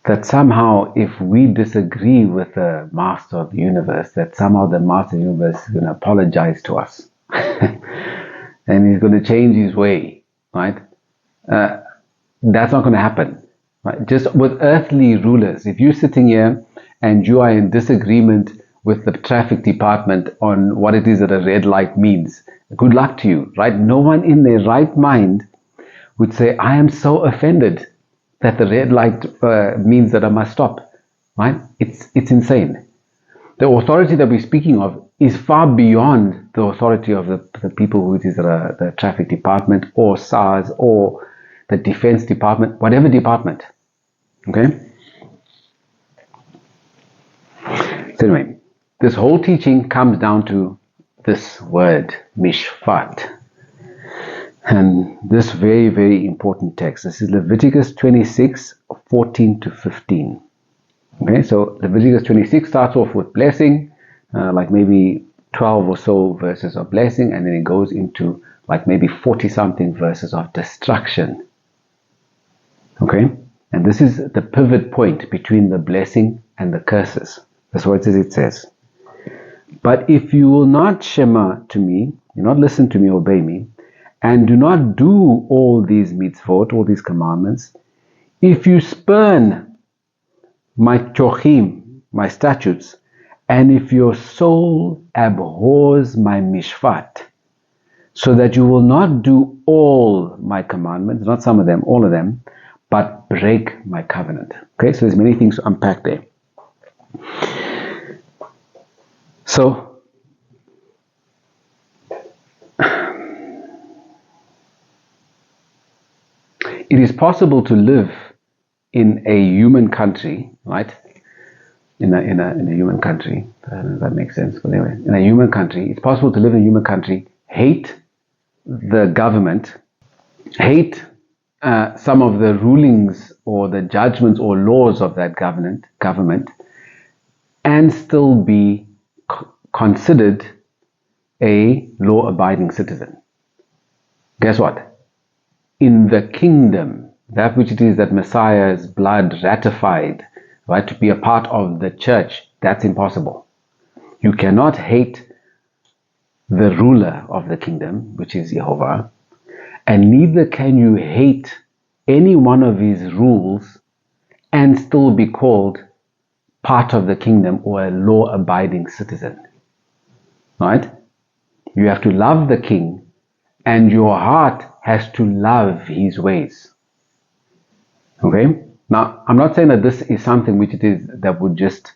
that somehow if we disagree with the master of the universe, that somehow the master of the universe is going to apologize to us. And he's going to change his way. Right? That's not going to happen. Right? Just with earthly rulers, if you're sitting here and you are in disagreement with the traffic department on what it is that a red light means, good luck to you, right? No one in their right mind would say, I am so offended that the red light means that I must stop, right? It's insane. The authority that we're speaking of is far beyond the authority of the people who it is that are the traffic department or SARS or the defense department, whatever department. Okay? So anyway, this whole teaching comes down to this word, mishpat. And this very, very important text. This is Leviticus 26, 14 to 15. Okay, so Leviticus 26 starts off with blessing, like maybe 12 or so verses of blessing, and then it goes into like maybe 40 something verses of destruction. Okay, and this is the pivot point between the blessing and the curses. That's what it says. But if you will not shema to me, you not listen to me, obey me, and do not do all these mitzvot, all these commandments, if you spurn my chochim, my statutes, and if your soul abhors my mishvat, so that you will not do all my commandments, not some of them, all of them, but break my covenant. Okay, so there's many things to unpack there. So, it is possible to live in a human country, right? In a human country. That makes sense. But anyway, in a human country, it's possible to live in a human country, hate the government, hate some of the rulings or the judgments or laws of that government, and still be considered a law-abiding citizen. Guess what? In the kingdom, that which it is that Messiah's blood ratified, right, to be a part of the church, that's impossible. You cannot hate the ruler of the kingdom, which is Jehovah, and neither can you hate any one of his rules and still be called part of the kingdom or a law-abiding citizen. Right? You have to love the king, and your heart has to love his ways. Okay? Now, I'm not saying that this is something which it is that would just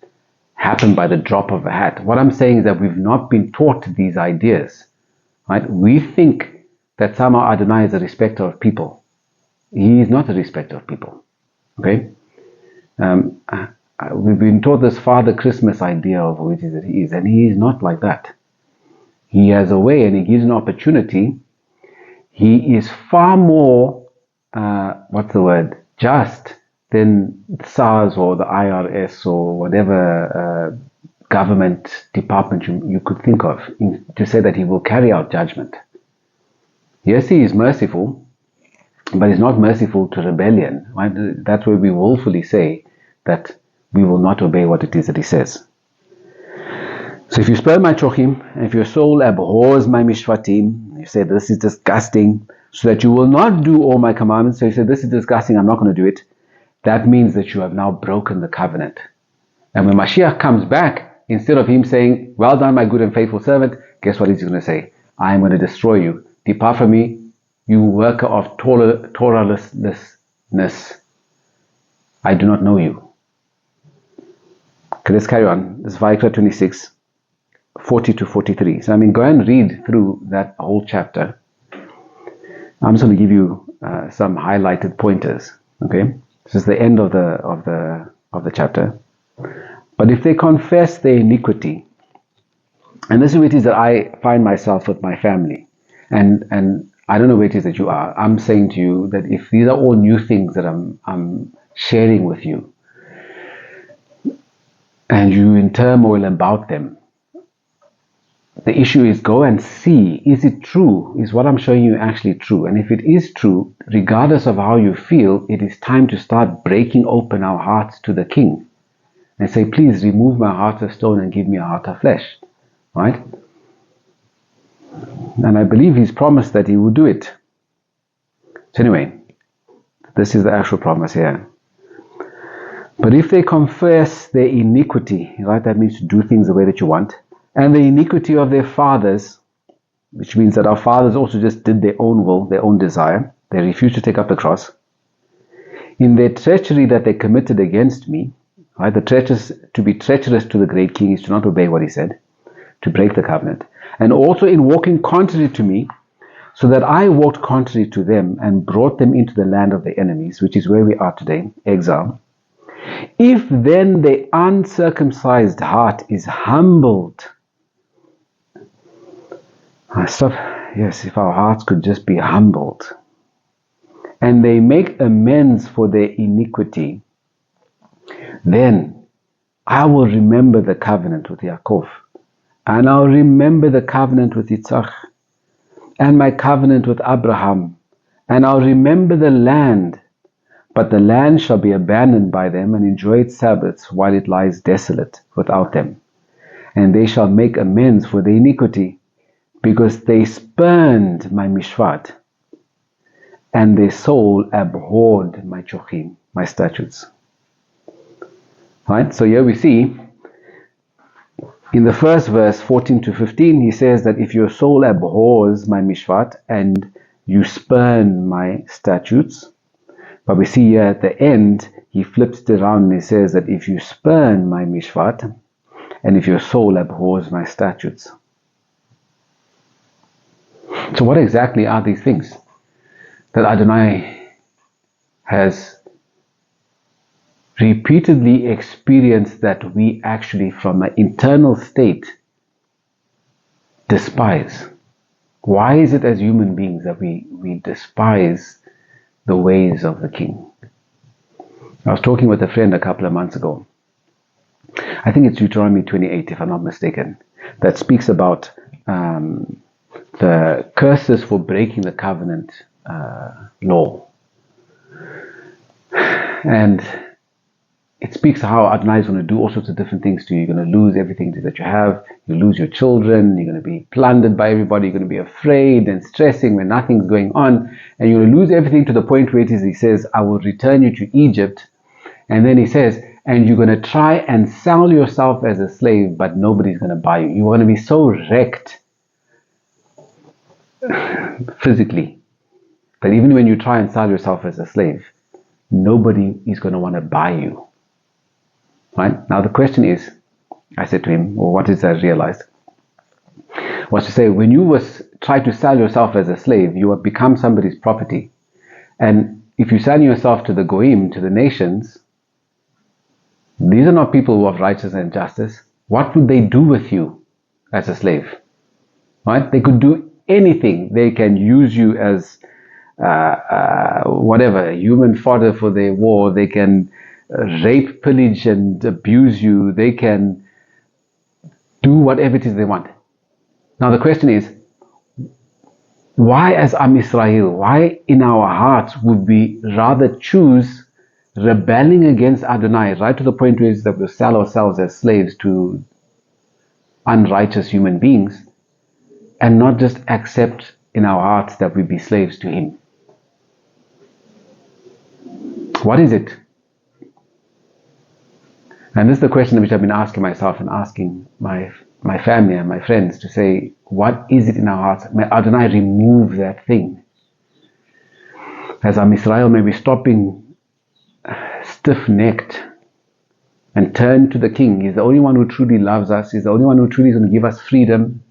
happen by the drop of a hat. What I'm saying is that we've not been taught these ideas. Right? We think that somehow Adonai is a respecter of people. He is not a respecter of people. Okay? We've been taught this Father Christmas idea of who it is that he is, and he is not like that. He has a way and he gives an opportunity. He is far more, just than SARS or the IRS or whatever government department you could think of to say that he will carry out judgment. Yes, he is merciful, but he's not merciful to rebellion. Right? That's where we willfully say that we will not obey what it is that he says. So if you spurn my chochim, and if your soul abhors my mishvatim, you say this is disgusting, so that you will not do all my commandments, so you say this is disgusting, I'm not going to do it, that means that you have now broken the covenant. And when Mashiach comes back, instead of him saying, well done my good and faithful servant, guess what he's going to say? I am going to destroy you. Depart from me, you worker of Torahlessness. I do not know you. Okay, let's carry on. This is Vayikra 26, 40 to 43. So go and read through that whole chapter. I'm just going to give you some highlighted pointers. Okay, this is the end of the chapter. But if they confess their iniquity, and this is where it is that I find myself with my family, and I don't know where it is that you are. I'm saying to you that if these are all new things that I'm sharing with you, and you in turmoil about them, the issue is go and see, is it true? Is what I'm showing you actually true? And if it is true, regardless of how you feel, it is time to start breaking open our hearts to the King and say, please remove my heart of stone and give me a heart of flesh. Right? And I believe he's promised that he will do it. So anyway, this is the actual promise here. But if they confess their iniquity, right, that means to do things the way that you want, and the iniquity of their fathers, which means that our fathers also just did their own will, their own desire, they refused to take up the cross, in their treachery that they committed against me, right, to be treacherous to the great King is to not obey what he said, to break the covenant, and also in walking contrary to me, so that I walked contrary to them and brought them into the land of their enemies, which is where we are today, exile. If then the uncircumcised heart is humbled, if our hearts could just be humbled, and they make amends for their iniquity, then I will remember the covenant with Yaakov, and I'll remember the covenant with Yitzchak, and my covenant with Abraham, and I'll remember the land, but the land shall be abandoned by them and enjoy its Sabbaths while it lies desolate without them. And they shall make amends for their iniquity, because they spurned my mishvat, and their soul abhorred my chochim, my statutes. Right? So here we see, in the first verse, 14 to 15, he says that if your soul abhors my mishpat and you spurn my statutes, but we see here at the end, he flips it around and he says that if you spurn my mishpat and if your soul abhors my statutes. So what exactly are these things that Adonai has repeatedly experienced that we actually, from an internal state, despise? Why is it as human beings that we despise the ways of the King? I was talking with a friend a couple of months ago. I think it's Deuteronomy 28, if I'm not mistaken, that speaks about the curses for breaking the covenant law. And it speaks how Adonai is going to do all sorts of different things to you. You're going to lose everything that you have. You lose your children. You're going to be plundered by everybody. You're going to be afraid and stressing when nothing's going on. And you're going to lose everything to the point where it is, he says, I will return you to Egypt. And then he says, and you're going to try and sell yourself as a slave, but nobody's going to buy you. You're going to be so wrecked physically that even when you try and sell yourself as a slave, nobody is going to want to buy you. Right? Now the question is, I said to him, or what is I realized, was to say, when you try to sell yourself as a slave, you have become somebody's property. And if you sell yourself to the goyim, to the nations, these are not people who have righteousness and justice. What would they do with you as a slave? Right? They could do anything. They can use you as whatever, human fodder for their war. They can rape, pillage, and abuse you. They can do whatever it is they want. Now the question is, why as Am Israel, why in our hearts would we rather choose rebelling against Adonai, right to the point where that we sell ourselves as slaves to unrighteous human beings, and not just accept in our hearts that we be slaves to Him? What is it? And this is the question which I've been asking myself and asking my family and my friends, to say, what is it in our hearts? May Adonai remove that thing. As Am Israel, may we stop being stiff-necked and turn to the King. He's the only one who truly loves us. He's the only one who truly is going to give us freedom.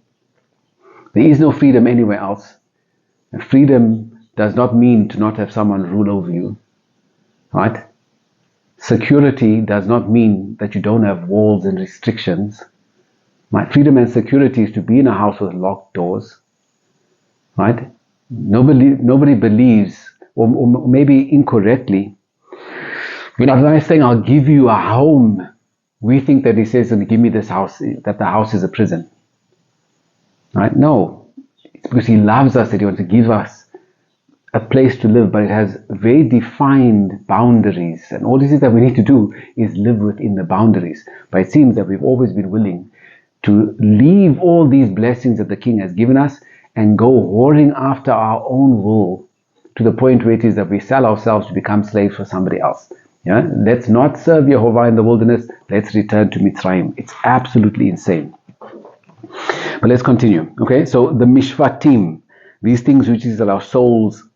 There is no freedom anywhere else. And freedom does not mean to not have someone rule over you. Right? Security does not mean that you don't have walls and restrictions. My freedom and security is to be in a house with locked doors. Right? Nobody believes, or maybe incorrectly, when Adonai is saying, I'll give you a home, we think that He says, give me this house, that the house is a prison. Right? No. It's because He loves us that He wants to give us a place to live, but it has very defined boundaries. And all this is that we need to do is live within the boundaries. But it seems that we've always been willing to leave all these blessings that the King has given us and go whoring after our own will, to the point where it is that we sell ourselves to become slaves for somebody else. Yeah? Let's not serve Jehovah in the wilderness. Let's return to Mitzrayim. It's absolutely insane. But let's continue. Okay, so the mishvatim, these things which is that our souls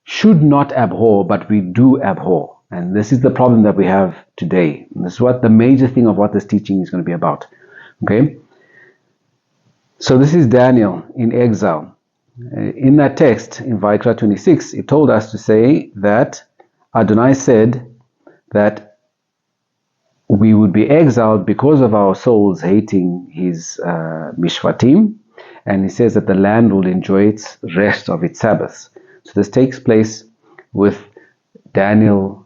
should not abhor, but we do abhor. And this is the problem that we have today. And this is what the major thing of what this teaching is going to be about. Okay? So this is Daniel in exile. In that text, in Vayikra 26, it told us to say that Adonai said that we would be exiled because of our souls hating His mishvatim. And He says that the land will enjoy its rest of its Sabbaths. So this takes place with Daniel's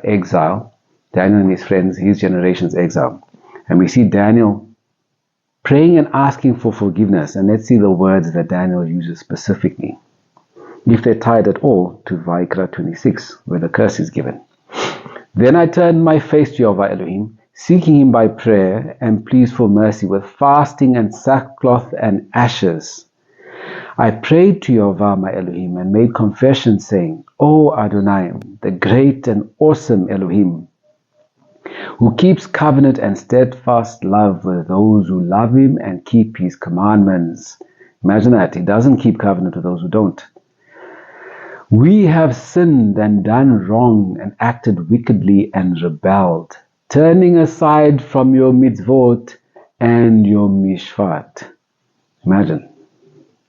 exile, Daniel and his friends, his generation's exile. And we see Daniel praying and asking for forgiveness. And let's see the words that Daniel uses specifically, if they're tied at all to Vayikra 26, where the curse is given. Then I turned my face to Jehovah Elohim, seeking Him by prayer and pleas for mercy, with fasting and sackcloth and ashes. I prayed to Jehovah my Elohim and made confession, saying, O Adonai, the great and awesome Elohim, who keeps covenant and steadfast love with those who love him and keep his commandments. Imagine that. He doesn't keep covenant with those who don't. We have sinned and done wrong and acted wickedly and rebelled, turning aside from your mitzvot and your mishpat. Imagine.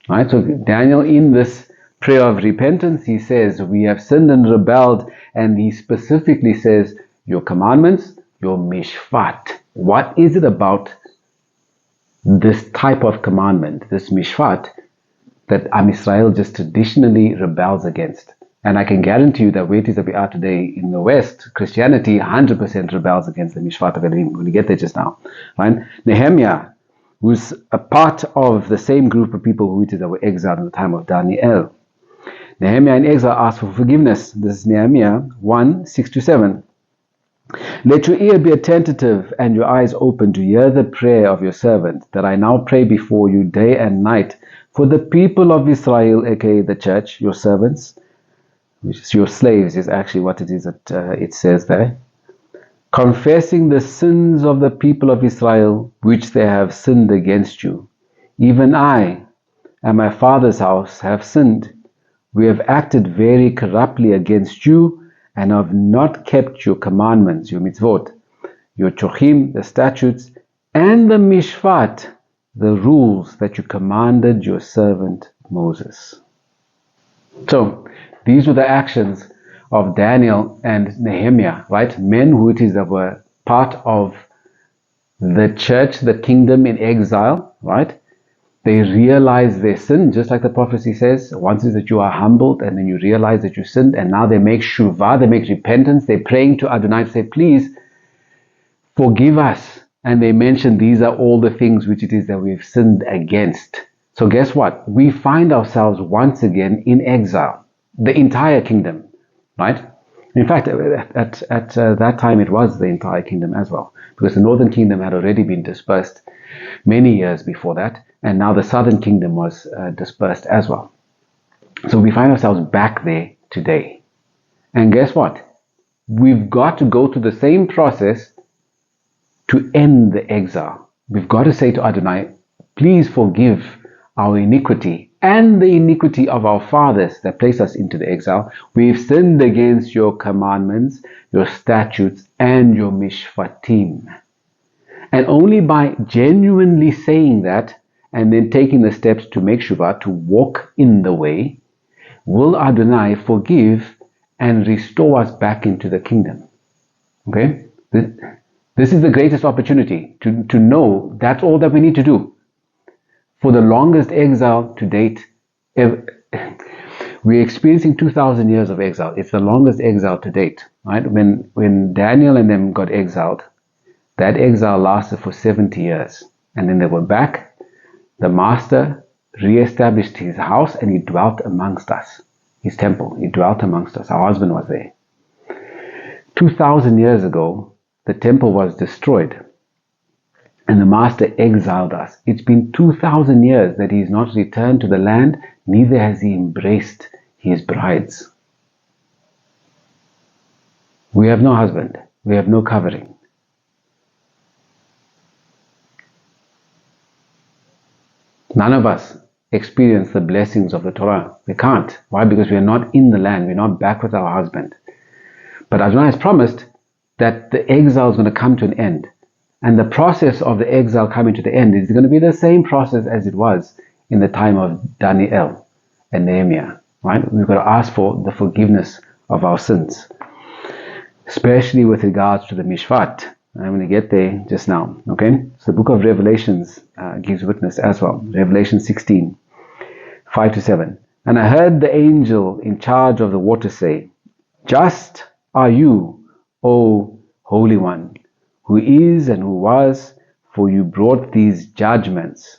Right? So Daniel, in this prayer of repentance, he says, we have sinned and rebelled, and he specifically says, your commandments, your mishpat. What is it about this type of commandment, this mishpat, that Am Israel just traditionally rebels against? And I can guarantee you that where it is that we are today in the West, Christianity 100% rebels against the mishpat of Elohim. We're going to get there just now. Right? Nehemiah, who's a part of the same group of people who it is that were exiled in the time of Daniel. Nehemiah in exile asked for forgiveness. This is Nehemiah 1, 6-7. Let your ear be attentive and your eyes open to hear the prayer of your servant, that I now pray before you day and night for the people of Israel, aka the church, your servants, which is your slaves, is actually what it is that it says there. Confessing the sins of the people of Israel, which they have sinned against you. Even I and my father's house have sinned. We have acted very corruptly against you, and have not kept your commandments, your mitzvot, your chochim, the statutes, and the mishpat, the rules that you commanded your servant Moses. So, these were the actions of Daniel and Nehemiah, right? Men who it is that were part of the church, the kingdom in exile, right? They realize their sin, just like the prophecy says. Once is that you are humbled, and then you realize that you sinned, and now they make shuvah, they make repentance. They're praying to Adonai to say, please forgive us. And they mention these are all the things which it is that we've sinned against. So guess what? We find ourselves once again in exile. The entire kingdom, right? In fact, at that time it was the entire kingdom as well, because the northern kingdom had already been dispersed many years before that, and now the southern kingdom was dispersed as well. So we find ourselves back there today. And guess what? We've got to go through the same process to end the exile. We've got to say to Adonai, please forgive our iniquity and the iniquity of our fathers that placed us into the exile. We've sinned against your commandments, your statutes, and your mishpatim. And only by genuinely saying that and then taking the steps to make shuvah, to walk in the way, will Adonai forgive and restore us back into the kingdom. Okay? This is the greatest opportunity to know that's all that we need to do. For the longest exile to date, we're experiencing 2,000 years of exile. It's the longest exile to date. Right? When Daniel and them got exiled, that exile lasted for 70 years. And then they were back. The master re-established his house and he dwelt amongst us. His temple, he dwelt amongst us. Our husband was there. 2,000 years ago, the temple was destroyed and the master exiled us. It's been 2,000 years that he has not returned to the land, neither has he embraced his brides. We have no husband. We have no covering. None of us experience the blessings of the Torah. We can't. Why? Because we are not in the land. We're not back with our husband. But Adonai has promised that the exile is going to come to an end. And the process of the exile coming to the end is going to be the same process as it was in the time of Daniel and Nehemiah. Right? We've got to ask for the forgiveness of our sins, especially with regards to the mishpat. I'm going to get there just now. Okay? So the book of Revelations gives witness as well. Revelation 16, 5-7. And I heard the angel in charge of the water say, just are you, O Holy One, who is and who was, for you brought these judgments.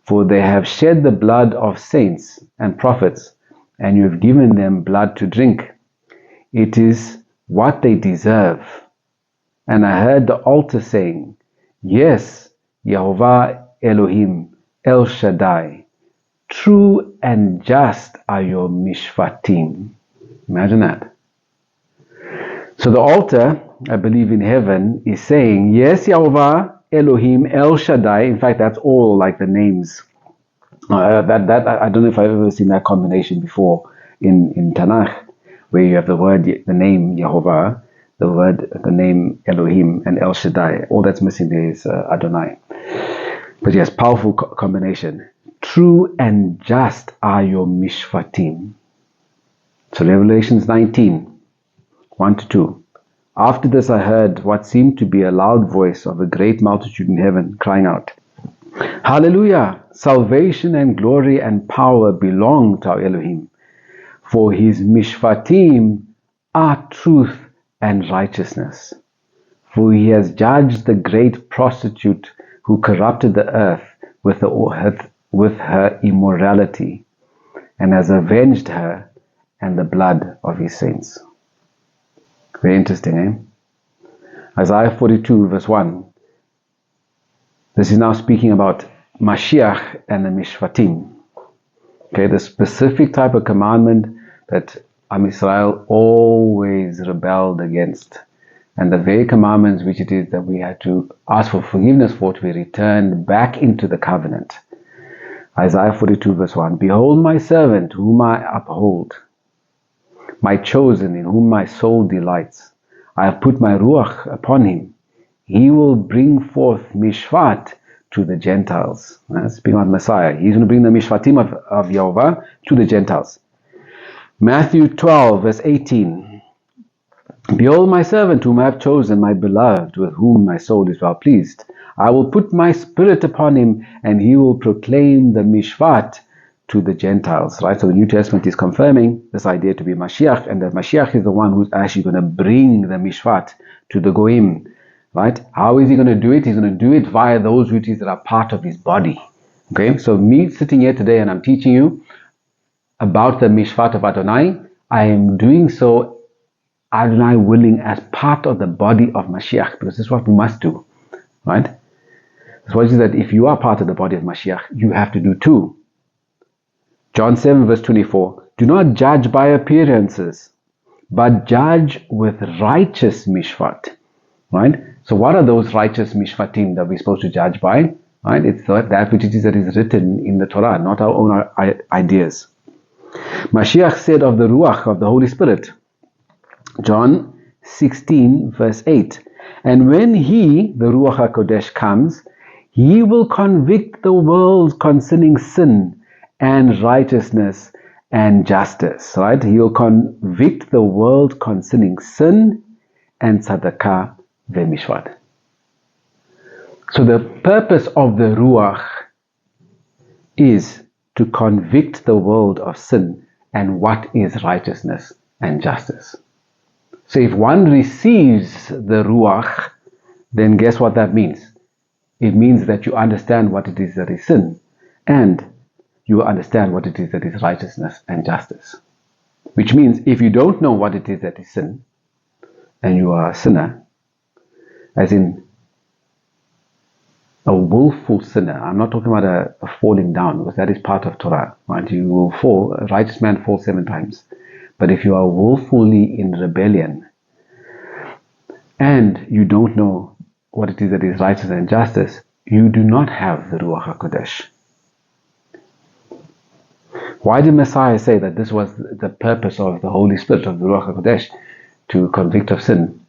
For they have shed the blood of saints and prophets, and you have given them blood to drink. It is what they deserve. And I heard the altar saying, yes, Yehovah Elohim, El Shaddai, true and just are your mishpatim. Imagine that. So the altar, I believe in heaven, is saying, yes, Yehovah, Elohim, El Shaddai. In fact, that's all like the names. I don't know if I've ever seen that combination before in Tanakh, where you have the name Yehovah, the name Elohim, and El Shaddai. All that's missing there is Adonai. But yes, powerful combination. True and just are your mishpatim. So Revelations 19, 1-2. After this I heard what seemed to be a loud voice of a great multitude in heaven crying out, Hallelujah! Salvation and glory and power belong to our Elohim, for his mishpatim are truth and righteousness. For he has judged the great prostitute who corrupted the earth with her immorality, and has avenged her and the blood of his saints. Very interesting, eh? Isaiah 42 verse 1. This is now speaking about Mashiach and the Mishpatim. Okay, the specific type of commandment that Am Israel always rebelled against. And the very commandments which it is that we had to ask for forgiveness for to be returned back into the covenant. Isaiah 42 verse 1. Behold my servant whom I uphold, my chosen in whom my soul delights. I have put my ruach upon him. He will bring forth mishpat to the Gentiles. Speaking about Messiah, he's going to bring the mishpatim of Yehovah to the Gentiles. Matthew 12 verse 18. Behold my servant whom I have chosen, my beloved, with whom my soul is well pleased. I will put my spirit upon him, and he will proclaim the mishpat to the Gentiles. Right? So the New Testament is confirming this idea to be Mashiach, and that Mashiach is the one who's actually going to bring the mishpat to the goyim. Right? How is he going to do it? He's going to do it via those duties that are part of his body. Okay? So me sitting here today and I'm teaching you about the mishpat of Adonai, I am doing so Adonai willing as part of the body of Mashiach, because this is what we must do, right? That's what it is, that if you are part of the body of Mashiach, you have to do too. John 7 verse 24, do not judge by appearances, but judge with righteous mishpat, right? So what are those righteous mishpatim that we're supposed to judge by, right? It's that which it is that is written in the Torah, not our own ideas. Mashiach said of the Ruach, of the Holy Spirit, John 16 verse 8, and when he, the Ruach HaKodesh, comes, he will convict the world concerning sin and righteousness and justice, right? He will convict the world concerning sin and tzedakah ve'mishpat. So the purpose of the Ruach is to convict the world of sin and what is righteousness and justice. So if one receives the Ruach, then guess what that means? It means that you understand what it is that is sin, and you understand what it is that is righteousness and justice. Which means if you don't know what it is that is sin, and you are a sinner, as in a willful sinner, I'm not talking about a falling down, because that is part of Torah, right? You will fall, a righteous man falls 7 times. But if you are willfully in rebellion, and you don't know what it is that is righteous and justice, you do not have the Ruach HaKodesh. Why did Messiah say that this was the purpose of the Holy Spirit, of the Ruach HaKodesh, to convict of sin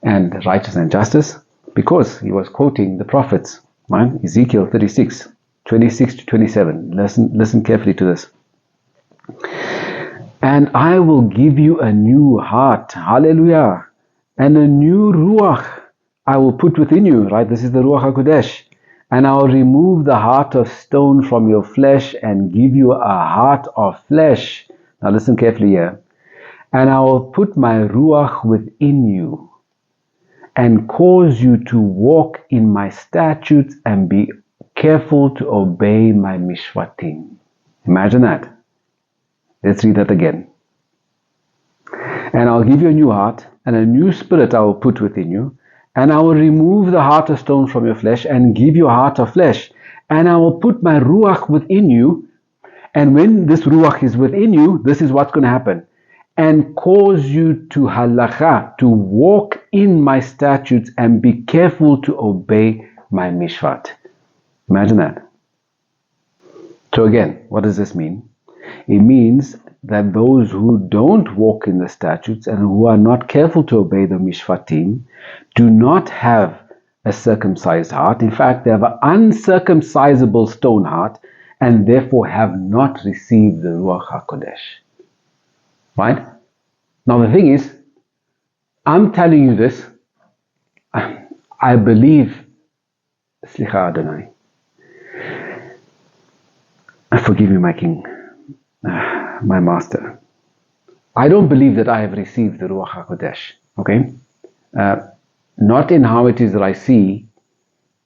and righteousness and justice? Because he was quoting the prophets, right? Ezekiel 36, 26 to 27. Listen carefully to this. And I will give you a new heart, hallelujah, and a new Ruach I will put within you, right? This is the Ruach HaKodesh. And I will remove the heart of stone from your flesh and give you a heart of flesh. Now listen carefully here. And I will put my Ruach within you and cause you to walk in my statutes and be careful to obey my mishpatim. Imagine that. Let's read that again. And I'll give you a new heart, and a new spirit I will put within you, and I will remove the heart of stone from your flesh and give you a heart of flesh. And I will put my Ruach within you, and when this Ruach is within you, this is what's going to happen. and cause you to halacha, to walk in my statutes and be careful to obey my mishpat. Imagine that. So again, what does this mean? It means that those who don't walk in the statutes and who are not careful to obey the mishpatim do not have a circumcised heart. In fact, they have an uncircumcisable stone heart and therefore have not received the Ruach HaKodesh. Right? Now the thing is, I'm telling you this, I believe, Slicha Adonai, forgive me, my King, my Master. I don't believe that I have received the Ruach HaKodesh, okay? Not in how it is that I see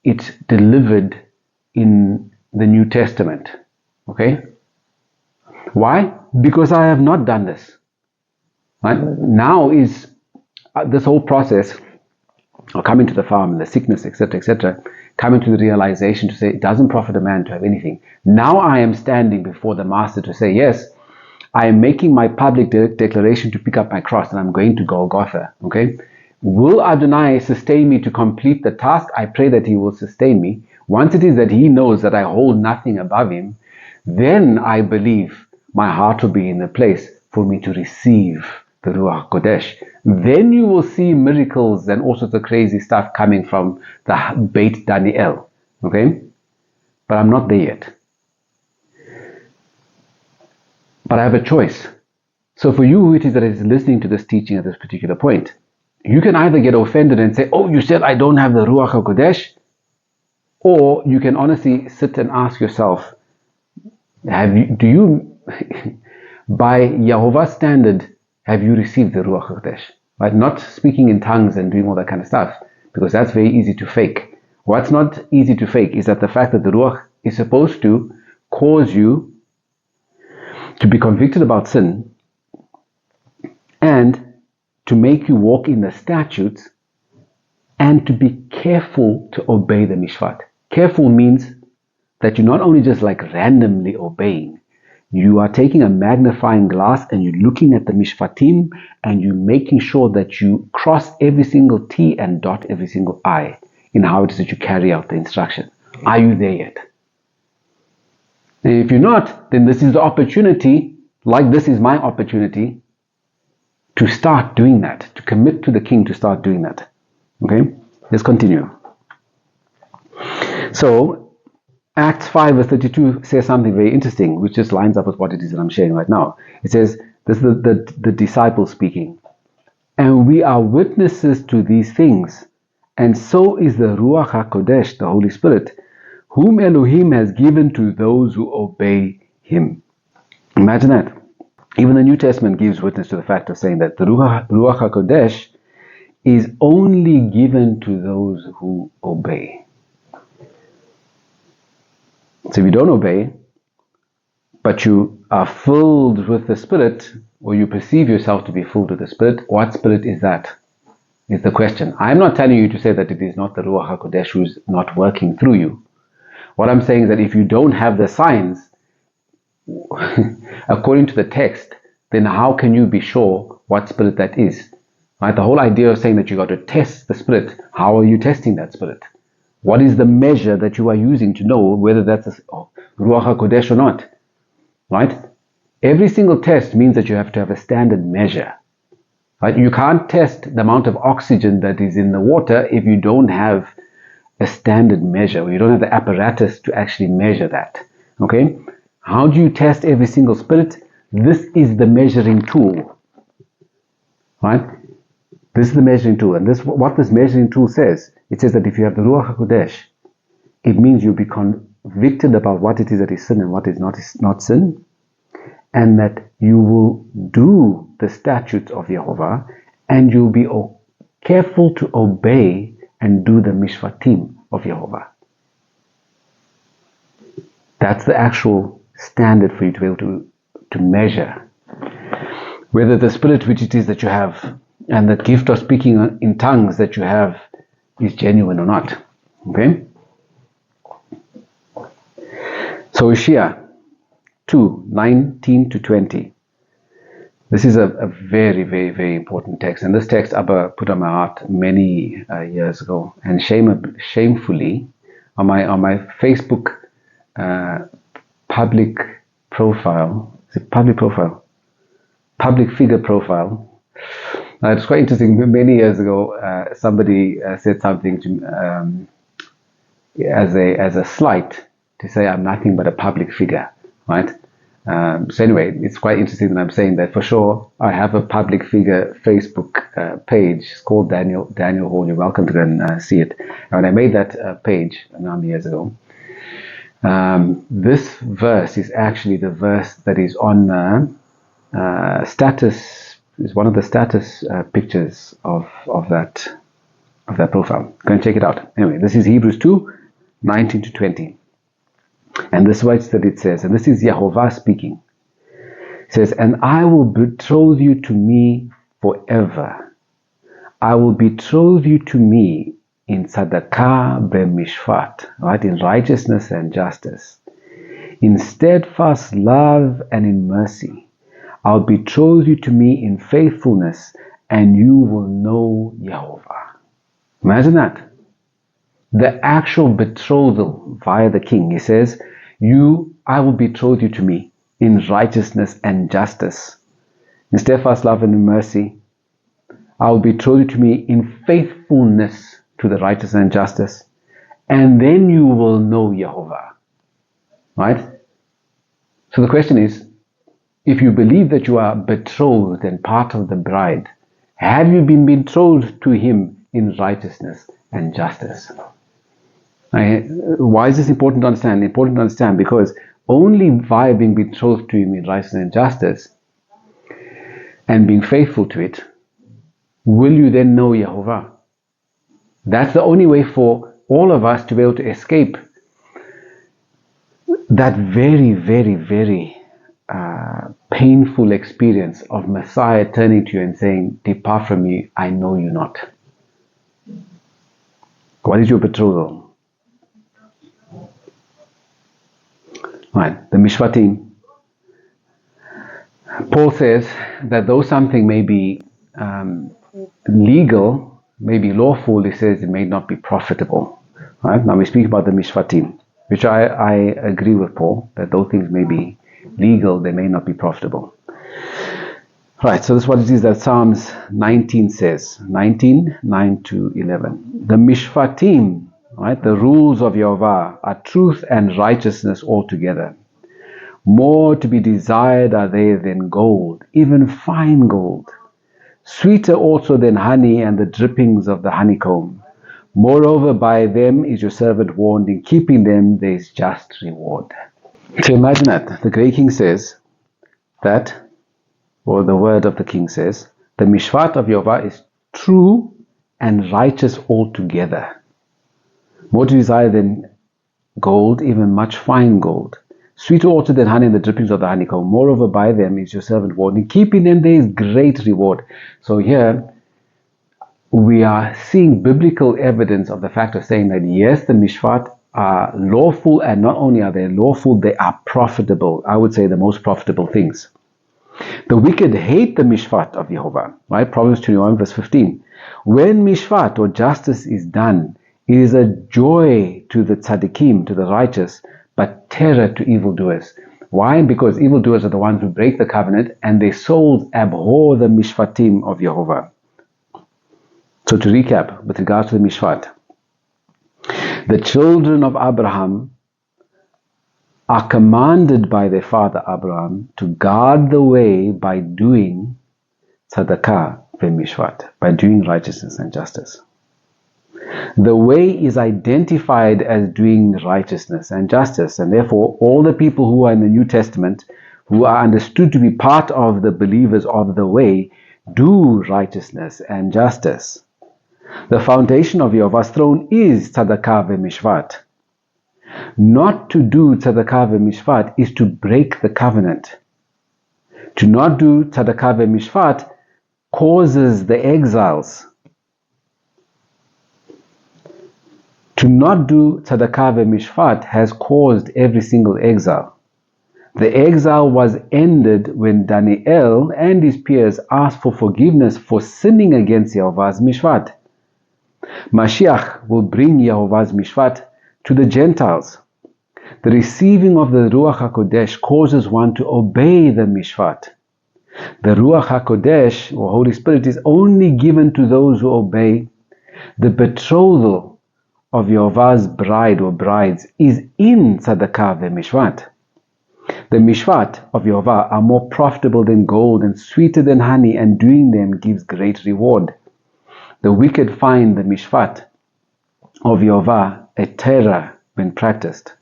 it delivered in the New Testament, okay? Why? Because I have not done this. Right? Now is this whole process of coming to the farm and the sickness, etc., coming to the realization to say it doesn't profit a man to have anything. Now I am standing before the Master to say, yes, I am making my public declaration to pick up my cross and I'm going to Golgotha. Okay? Will Adonai sustain me to complete the task? I pray that He will sustain me. Once it is that He knows that I hold nothing above Him, then I believe my heart will be in the place for me to receive the Ruach Kodesh. Then you will see miracles and all sorts of crazy stuff coming from the Beit Daniel. Okay? But I'm not there yet. But I have a choice. So for you, who it is that is listening to this teaching at this particular point, you can either get offended and say, oh, you said I don't have the Ruach HaKodesh, or you can honestly sit and ask yourself, do you, by Yehovah's standard, have you received the Ruach HaKodesh? Right? Not speaking in tongues and doing all that kind of stuff, because that's very easy to fake. What's not easy to fake is that the fact that the Ruach is supposed to cause you to be convicted about sin and to make you walk in the statutes and to be careful to obey the mishpat. Careful means that you're not only just like randomly obeying, you are taking a magnifying glass and you're looking at the mishpatim and you're making sure that you cross every single T and dot every single I in how it is that you carry out the instruction. Are you there yet? And if you're not, then this is the opportunity, like this is my opportunity, to start doing that, to commit to the King to start doing that. Okay? Let's continue. So, Acts 5 verse 32 says something very interesting, which just lines up with what it is that I'm sharing right now. It says, this is the disciples speaking. And we are witnesses to these things, and so is the Ruach HaKodesh, the Holy Spirit, whom Elohim has given to those who obey Him. Imagine that. Even the New Testament gives witness to the fact of saying that the Ruach HaKodesh is only given to those who obey. So if you don't obey, but you are filled with the Spirit, or you perceive yourself to be filled with the Spirit, what Spirit is that? Is the question. I'm not telling you to say that it is not the Ruach HaKodesh who is not working through you. What I'm saying is that if you don't have the signs, according to the text, then how can you be sure what Spirit that is? Right? The whole idea of saying that you got to test the Spirit, how are you testing that Spirit? What is the measure that you are using to know whether that's a Ruach HaKodesh or not? Right? Every single test means that you have to have a standard measure. Right? You can't test the amount of oxygen that is in the water if you don't have a standard measure, or you don't have the apparatus to actually measure that. Okay? How do you test every single spirit? This is the measuring tool. Right? This is the measuring tool. And this, what this measuring tool says, it says that if you have the Ruach HaKodesh, it means you'll be convicted about what it is that is sin and what is not sin, and that you will do the statutes of Yehovah, and you'll be careful to obey and do the mishpatim of Yehovah. That's the actual standard for you to be able to measure whether the spirit which it is that you have and the gift of speaking in tongues that you have is genuine or not. Okay? So Hosea 2:19-20. This is a very, very, very important text. And this text Abba put on my heart many years ago. And shamefully, on my Facebook public profile, is it public profile? Public figure profile. It's quite interesting. Many years ago, somebody said something to as a slight to say I'm nothing but a public figure, right? So anyway, it's quite interesting that I'm saying that. For sure, I have a public figure Facebook page. It's called Daniel Hall. You're welcome to go and see it. And when I made that page a number of years ago, this verse is actually the verse that is on status. Is one of the status pictures of that profile. Go and check it out. Anyway, this is Hebrews 2:19-20. And this is what it says, and this is Yehovah speaking. It says, and I will betroth you to me forever. I will betroth you to me in tzedakah b'mishpat, right, in righteousness and justice, in steadfast love and in mercy. I'll betroth you to me in faithfulness, and you will know Yehovah. Imagine that. The actual betrothal via the king. He says, I will betroth you to me in righteousness and justice, in steadfast love and in mercy. I will betroth you to me in faithfulness to the righteousness and justice, and then you will know Yehovah. Right? So the question is, if you believe that you are betrothed and part of the bride, have you been betrothed to him in righteousness and justice? Why is this important to understand? Important to understand because only via being betrothed to him in righteousness and justice and being faithful to it will you then know Yehovah. That's the only way for all of us to be able to escape that very, very, very painful experience of Messiah turning to you and saying, depart from me, I know you not. What is your betrothal? Right, the Mishpatim. Paul says that though something may be legal, may be lawful, he says it may not be profitable. Right? Now we speak about the Mishpatim, which I agree with Paul, that though things may be legal, they may not be profitable. Right, so this is what it is that Psalms 19 says, 19, 9-11. The Mishpatim, right, the rules of Yehovah are truth and righteousness altogether. More to be desired are they than gold, even fine gold. Sweeter also than honey and the drippings of the honeycomb. Moreover, by them is your servant warned, in keeping them there is just reward. So imagine that. The great king says that, or the word of the king says, the mishpat of Yehovah is true and righteous altogether. More to desire than gold, even much fine gold. Sweeter also than honey and the drippings of the honeycomb. Moreover, by them is your servant warned. In keeping them there is great reward. So here we are seeing biblical evidence of the fact of saying that yes, the mishpat are lawful, and not only are they lawful, they are profitable. I would say the most profitable things. The wicked hate the mishpat of Yehovah, right? Proverbs 21 verse 15. When mishpat or justice is done, it is a joy to the tzaddikim, to the righteous, but terror to evildoers. Why? Because evildoers are the ones who break the covenant and their souls abhor the mishpatim of Yehovah. So to recap, with regards to the mishpat, the children of Abraham are commanded by their father Abraham to guard the way by doing tzedakah v'mishpat, by doing righteousness and justice. The way is identified as doing righteousness and justice, and therefore all the people who are in the New Testament, who are understood to be part of the believers of the way, do righteousness and justice. The foundation of Yehovah's throne is tzedakah v'mishpat. Not to do tzedakah v'mishpat is to break the covenant. To not do tzedakah v'mishpat causes the exiles. To not do tzedakah v'mishpat has caused every single exile. The exile was ended when Daniel and his peers asked for forgiveness for sinning against Yehovah's Mishvat. Mashiach will bring Yehovah's Mishvat to the Gentiles. The receiving of the Ruach HaKodesh causes one to obey the Mishvat. The Ruach HaKodesh, or Holy Spirit, is only given to those who obey. The betrothal of Yehovah's bride or brides is in Tzedakah ve'Mishvat. The Mishvat of Yehovah are more profitable than gold and sweeter than honey, and doing them gives great reward. The wicked find the Mishvat of Yehovah a terror when practiced.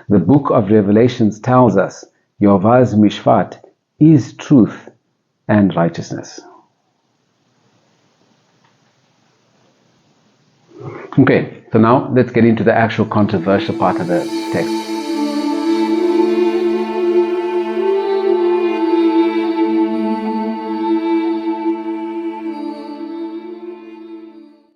The book of Revelations tells us Yehovah's Mishvat is truth and righteousness. Okay, so now let's get into the actual controversial part of the text.